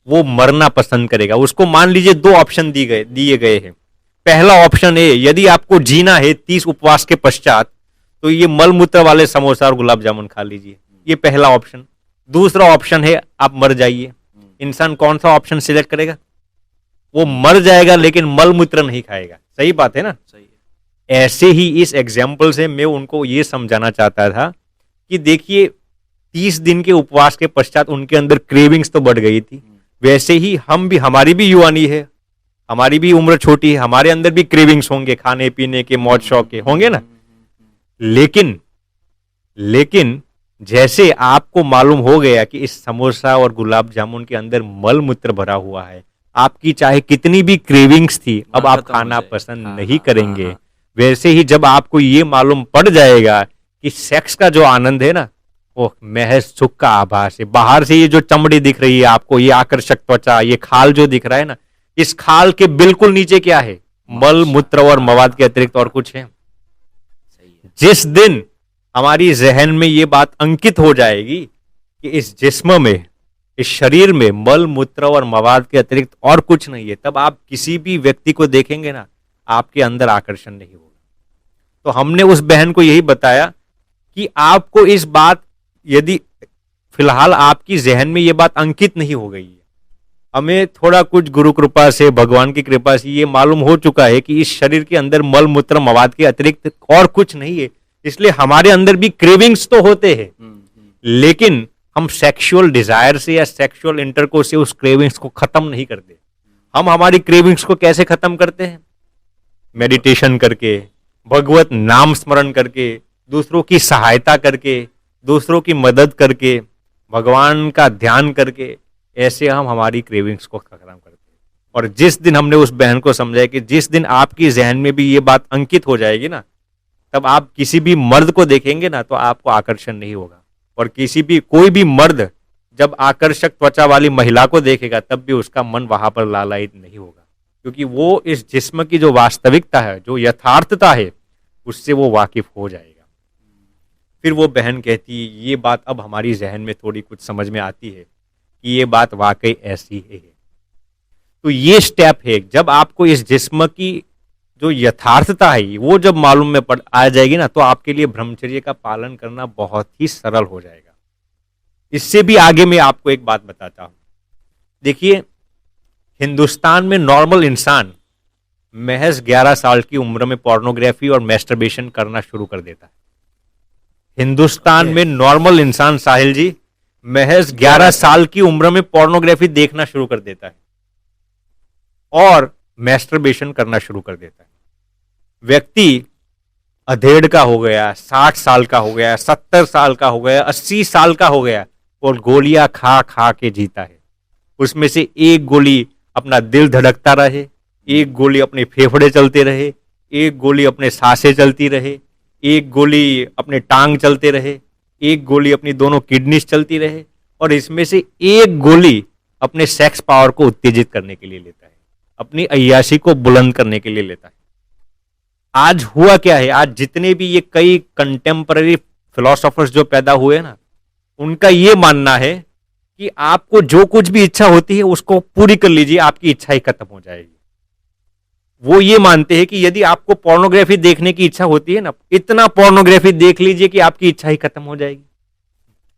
वो मरना पसंद करेगा। उसको मान लीजिए 2 ऑप्शन दिए गए हैं। पहला ऑप्शन है, यदि आपको जीना है 30 उपवास के पश्चात, तो ये मलमूत्र वाले समोसा और गुलाब जामुन खा लीजिए, ये पहला ऑप्शन। दूसरा ऑप्शन है आप मर जाइए। इंसान कौन सा ऑप्शन सिलेक्ट करेगा? वो मर जाएगा लेकिन मलमूत्र नहीं खाएगा। सही बात है ना? सही है। ऐसे ही इस एग्जाम्पल से मैं उनको ये समझाना चाहता था कि देखिए 30 दिन के उपवास के पश्चात उनके अंदर क्रेविंग्स तो बढ़ गई थी, वैसे ही हमारी भी युवानी है, हमारी भी उम्र छोटी है, हमारे अंदर भी क्रेविंग्स होंगे, खाने पीने के, मौज शौक के होंगे ना। लेकिन जैसे आपको मालूम हो गया कि इस समोसा और गुलाब जामुन के अंदर मलमूत्र भरा हुआ है, आपकी चाहे कितनी भी क्रेविंग्स थी अब आप खाना पसंद नहीं करेंगे। वैसे ही जब आपको ये मालूम पड़ जाएगा कि सेक्स का जो आनंद है ना, वो महज सुख का आभास है। बाहर से ये जो चमड़ी दिख रही है आपको, ये आकर्षक त्वचा, ये खाल जो दिख रहा है ना, इस खाल के बिल्कुल नीचे क्या है? मल, मूत्र और मवाद के अतिरिक्त और कुछ है? जिस दिन हमारी जहन में ये बात अंकित हो जाएगी कि इस जिस्म में, इस शरीर में मल, मूत्र और मवाद के अतिरिक्त और कुछ नहीं है, तब आप किसी भी व्यक्ति को देखेंगे ना, आपके अंदर आकर्षण नहीं होगा। तो हमने उस बहन को यही बताया कि आपको इस बात, यदि फिलहाल आपकी जहन में ये बात अंकित नहीं हो गई है, हमें थोड़ा कुछ गुरु कृपा से, भगवान की कृपा से ये मालूम हो चुका है कि इस शरीर के अंदर मल, मूत्र, मवाद के अतिरिक्त और कुछ नहीं है, इसलिए हमारे अंदर भी क्रेविंग्स तो होते हैं, लेकिन हम सेक्सुअल डिजायर से या सेक्सुअल इंटरकोर्स से उस क्रेविंग्स को खत्म नहीं करते। हम हमारी क्रेविंग्स को कैसे खत्म करते हैं? मेडिटेशन करके, भगवत नाम स्मरण करके, दूसरों की सहायता करके, दूसरों की मदद करके, भगवान का ध्यान करके, ऐसे हम हमारी क्रेविंग्स को खत्म करते हैं। और जिस दिन हमने उस बहन को समझाया कि जिस दिन आपकी जहन में भी ये बात अंकित हो जाएगी ना, तब आप किसी भी मर्द को देखेंगे ना तो आपको आकर्षण नहीं होगा। और कोई भी मर्द जब आकर्षक त्वचा वाली महिला को देखेगा तब भी उसका मन वहां पर लालायित नहीं होगा, क्योंकि वो इस जिस्म की जो वास्तविकता है, जो यथार्थता है, उससे वो वाकिफ हो जाएगा। फिर वो बहन कहती है, ये बात अब हमारी जहन में थोड़ी कुछ समझ में आती है कि ये बात वाकई ऐसी है। तो ये स्टेप है, जब आपको इस जिस्म की जो यथार्थता है वो जब मालूम में आ जाएगी ना, तो आपके लिए ब्रह्मचर्य का पालन करना बहुत ही सरल हो जाएगा। इससे भी आगे मैं आपको एक बात बताता हूं। देखिए, हिंदुस्तान में नॉर्मल इंसान महज 11 साल की उम्र में पोर्नोग्राफी और मैस्टरबेशन करना शुरू कर देता है। हिंदुस्तान में नॉर्मल इंसान, साहिल जी, महज 11 साल की उम्र में पोर्नोग्राफी देखना शुरू कर देता है और मैस्टरबेशन करना शुरू कर देता है। व्यक्ति अधेड़ का हो गया, 60 साल का हो गया, 70 साल का हो गया, 80 साल का हो गया और गोलियां खा खा के जीता है। उसमें से एक गोली अपना दिल धड़कता रहे, एक गोली अपने फेफड़े चलते रहे, एक गोली अपने सांसें चलती रहे, एक गोली अपने टांग चलते रहे, एक गोली अपनी दोनों किडनीज चलती रहे, और इसमें से एक गोली अपने सेक्स पावर को उत्तेजित करने के लिए लेता है, अपनी अय्याशी को बुलंद करने के लिए लेता है। आज हुआ क्या है, आज जितने भी ये कई कंटेम्पररी फिलोसोफर्स जो पैदा हुए ना, उनका ये मानना है कि आपको जो कुछ भी इच्छा होती है उसको पूरी कर लीजिए, आपकी इच्छा ही खत्म हो जाएगी। वो ये मानते हैं कि यदि आपको पोर्नोग्राफी देखने की इच्छा होती है ना, इतना पोर्नोग्राफी देख लीजिए कि आपकी इच्छा ही खत्म हो जाएगी।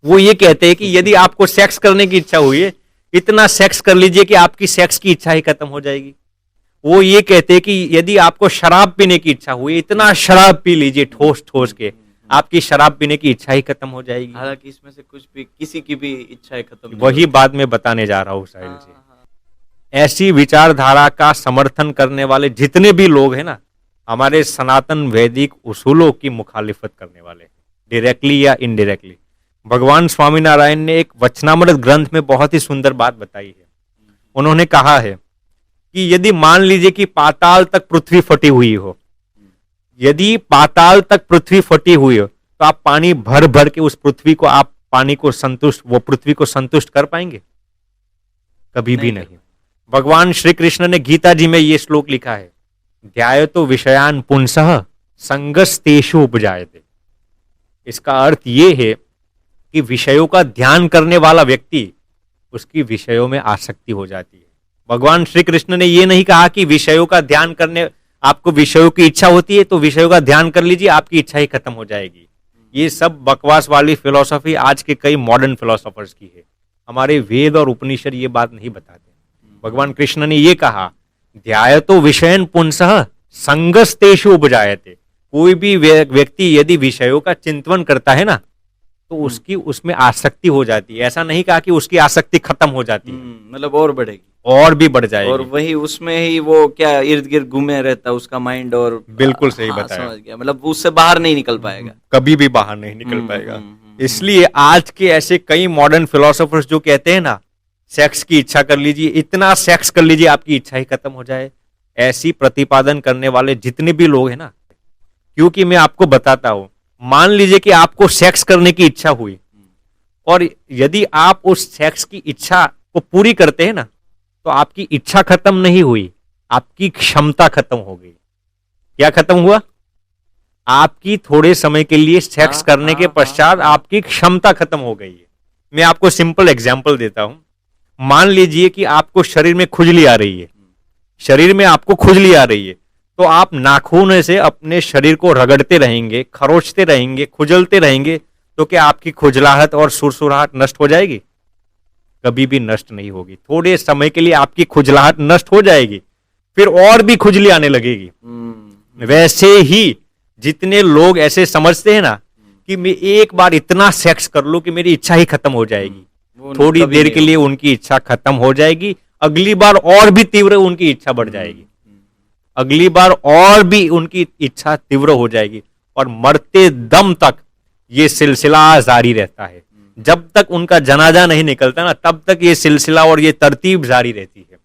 वो ये कहते हैं कि यदि आपको सेक्स करने की इच्छा हुई है, इतना सेक्स कर लीजिए कि आपकी सेक्स की इच्छा ही खत्म हो जाएगी। वो ये कहते हैं कि यदि आपको शराब पीने की इच्छा हुई, इतना शराब पी लीजिए ठोस ठोस के, आपकी शराब पीने की इच्छा ही खत्म हो जाएगी। हालांकि इसमें से कुछ भी, किसी की भी इच्छा खत्म नहीं वही बात मैं बताने जा रहा हूं साहिल जी। ऐसी विचारधारा का समर्थन करने वाले जितने भी लोग हैं ना, हमारे सनातन वैदिक उसूलों की मुखालिफत करने वाले, डायरेक्टली या इनडायरेक्टली। भगवान स्वामीनारायण ने एक वचनामृत ग्रंथ में बहुत ही सुंदर बात बताई है। उन्होंने कहा है कि यदि मान लीजिए कि पाताल तक पृथ्वी फटी हुई हो, यदि पाताल तक पृथ्वी फटी हुई हो, तो आप पानी भर भर के उस पृथ्वी को, आप पानी को संतुष्ट, वो पृथ्वी को संतुष्ट कर पाएंगे? कभी भी नहीं। भगवान श्री कृष्ण ने गीता जी में ये श्लोक लिखा है, ध्यायतो विषयान पुंसः संगस्तेषु उपजायते। इसका अर्थ ये है कि विषयों का ध्यान करने वाला व्यक्ति, उसकी विषयों में आसक्ति हो जाती है। भगवान श्री कृष्ण ने ये नहीं कहा कि विषयों का ध्यान करने, आपको विषयों की इच्छा होती है तो विषयों का ध्यान कर लीजिए, आपकी इच्छा ही खत्म हो जाएगी। ये सब बकवास वाली फिलॉसफी आज के कई मॉडर्न फिलोसोफर्स की है। हमारे वेद और उपनिषद ये बात नहीं बताते। भगवान कृष्ण ने ये कहा, ध्यायतो विषयन पुंसः संगस्तेषु उपजायते। कोई भी व्यक्ति यदि विषयों का चिंतन करता है ना, तो उसकी उसमें आसक्ति हो जाती है। ऐसा नहीं कहा कि उसकी आसक्ति खत्म हो जाती है, मतलब और बढ़ेगी, और भी बढ़ जाएगी, और वही उसमें ही वो क्या इर्द गिर्द घूमे रहता है उसका माइंड। और बिल्कुल सही बताया, समझ गया, मतलब उससे बाहर नहीं निकल पाएगा, कभी भी बाहर नहीं निकल पाएगा। इसलिए आज के ऐसे कई मॉडर्न फिलोसोफर्स जो कहते हैं ना, सेक्स की इच्छा कर लीजिए, इतना सेक्स कर लीजिए आपकी इच्छा ही खत्म हो जाए, ऐसी प्रतिपादन करने वाले जितने भी लोग हैं ना, क्योंकि मैं आपको बताता हूं, मान लीजिए कि आपको सेक्स करने की इच्छा हुई, और यदि आप उस सेक्स की इच्छा को पूरी करते हैं ना, तो आपकी इच्छा खत्म नहीं हुई, आपकी क्षमता खत्म हो गई। क्या खत्म हुआ? आपकी थोड़े समय के लिए सेक्स करने के पश्चात आपकी क्षमता खत्म हो गई है। मैं आपको सिंपल एग्जांपल देता हूं। मान लीजिए कि आपको शरीर में खुजली आ रही है, शरीर में आपको खुजली आ रही है, तो आप नाखून से अपने शरीर को रगड़ते रहेंगे, खरोचते रहेंगे, खुजलते रहेंगे, तो क्या आपकी खुजलाहट और सुरसुराहट नष्ट हो जाएगी? कभी भी नष्ट नहीं होगी। थोड़े समय के लिए आपकी खुजलाहट नष्ट हो जाएगी, फिर और भी खुजली आने लगेगी। वैसे ही जितने लोग ऐसे समझते हैं ना कि मैं एक बार इतना सेक्स कर लूं कि मेरी इच्छा ही खत्म हो जाएगी, थोड़ी देर के लिए उनकी इच्छा खत्म हो जाएगी, अगली बार और भी तीव्र उनकी इच्छा बढ़ जाएगी, अगली बार और भी उनकी इच्छा तीव्र हो जाएगी, और मरते दम तक ये सिलसिला जारी रहता है। जब तक उनका जनाजा नहीं निकलता ना, तब तक ये सिलसिला और ये तरतीब जारी रहती है।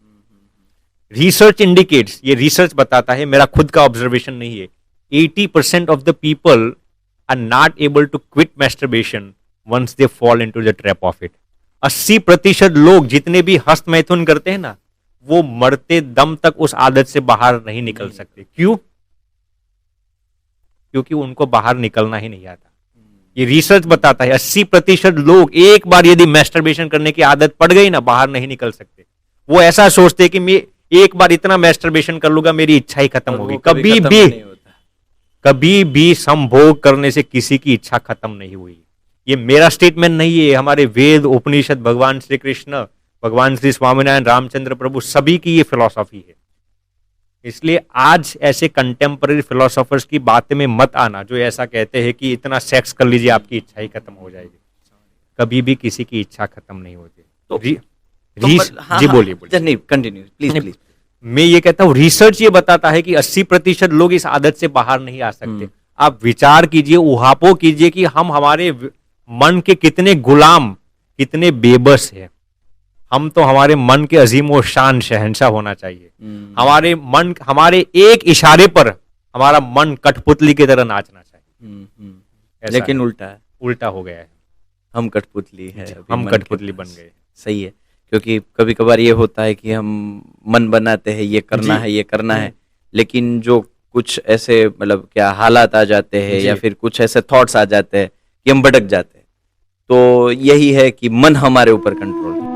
रिसर्च इंडिकेट्स, ये रिसर्च बताता है, मेरा खुद का ऑब्जर्वेशन नहीं है, 80% of the people are not able to quit masturbation once they fall into the trap of it. 80% लोग जितने भी हस्त मैथुन करते हैं ना, वो मरते दम तक उस आदत से बाहर नहीं निकल सकते। क्यों? क्योंकि उनको बाहर निकलना ही नहीं आता। ये रिसर्च बताता है 80% लोग एक बार यदि मैस्टरबेशन करने की आदत पड़ गई ना, बाहर नहीं निकल सकते। वो ऐसा सोचते कि मैं एक बार इतना मैस्टरबेशन कर लूंगा, मेरी इच्छा ही खत्म होगी। कभी भी संभोग करने से किसी की इच्छा खत्म नहीं हुई। ये मेरा स्टेटमेंट नहीं है, हमारे वेद, उपनिषद, भगवान श्री कृष्ण, भगवान श्री स्वामीनारायण, रामचंद्र प्रभु, सभी की ये फिलॉसफी है। इसलिए आज ऐसे कंटेम्पररी फिलोसोफर्स की बातें में मत आना जो ऐसा कहते हैं कि इतना सेक्स कर लीजिए आपकी इच्छा ही खत्म हो जाएगी। कभी भी किसी की इच्छा खत्म नहीं होती। जी बोलिए। नहीं, कंटिन्यू प्लीज। मैं ये कहता हूं, रिसर्च ये बताता है कि 80% लोग इस आदत से बाहर नहीं आ सकते। आप विचार कीजिए, उहापों कीजिए कि हम हमारे मन के कितने गुलाम, कितने बेबस है। हम तो हमारे मन के अजीम व शान शहंशाह होना चाहिए। हमारे मन, हमारे एक इशारे पर हमारा मन कठपुतली की तरह नाचना चाहिए। लेकिन उल्टा हो गया है। हम कठपुतली है, हम कठपुतली बन गए। सही है, क्योंकि कभी कभार ये होता है कि हम मन बनाते हैं ये करना है, ये करना है, लेकिन जो कुछ ऐसे मतलब क्या हालात आ जाते हैं या फिर कुछ ऐसे थॉट्स आ जाते हैं कि हम भटक जाते हैं। तो यही है कि मन हमारे ऊपर कंट्रोल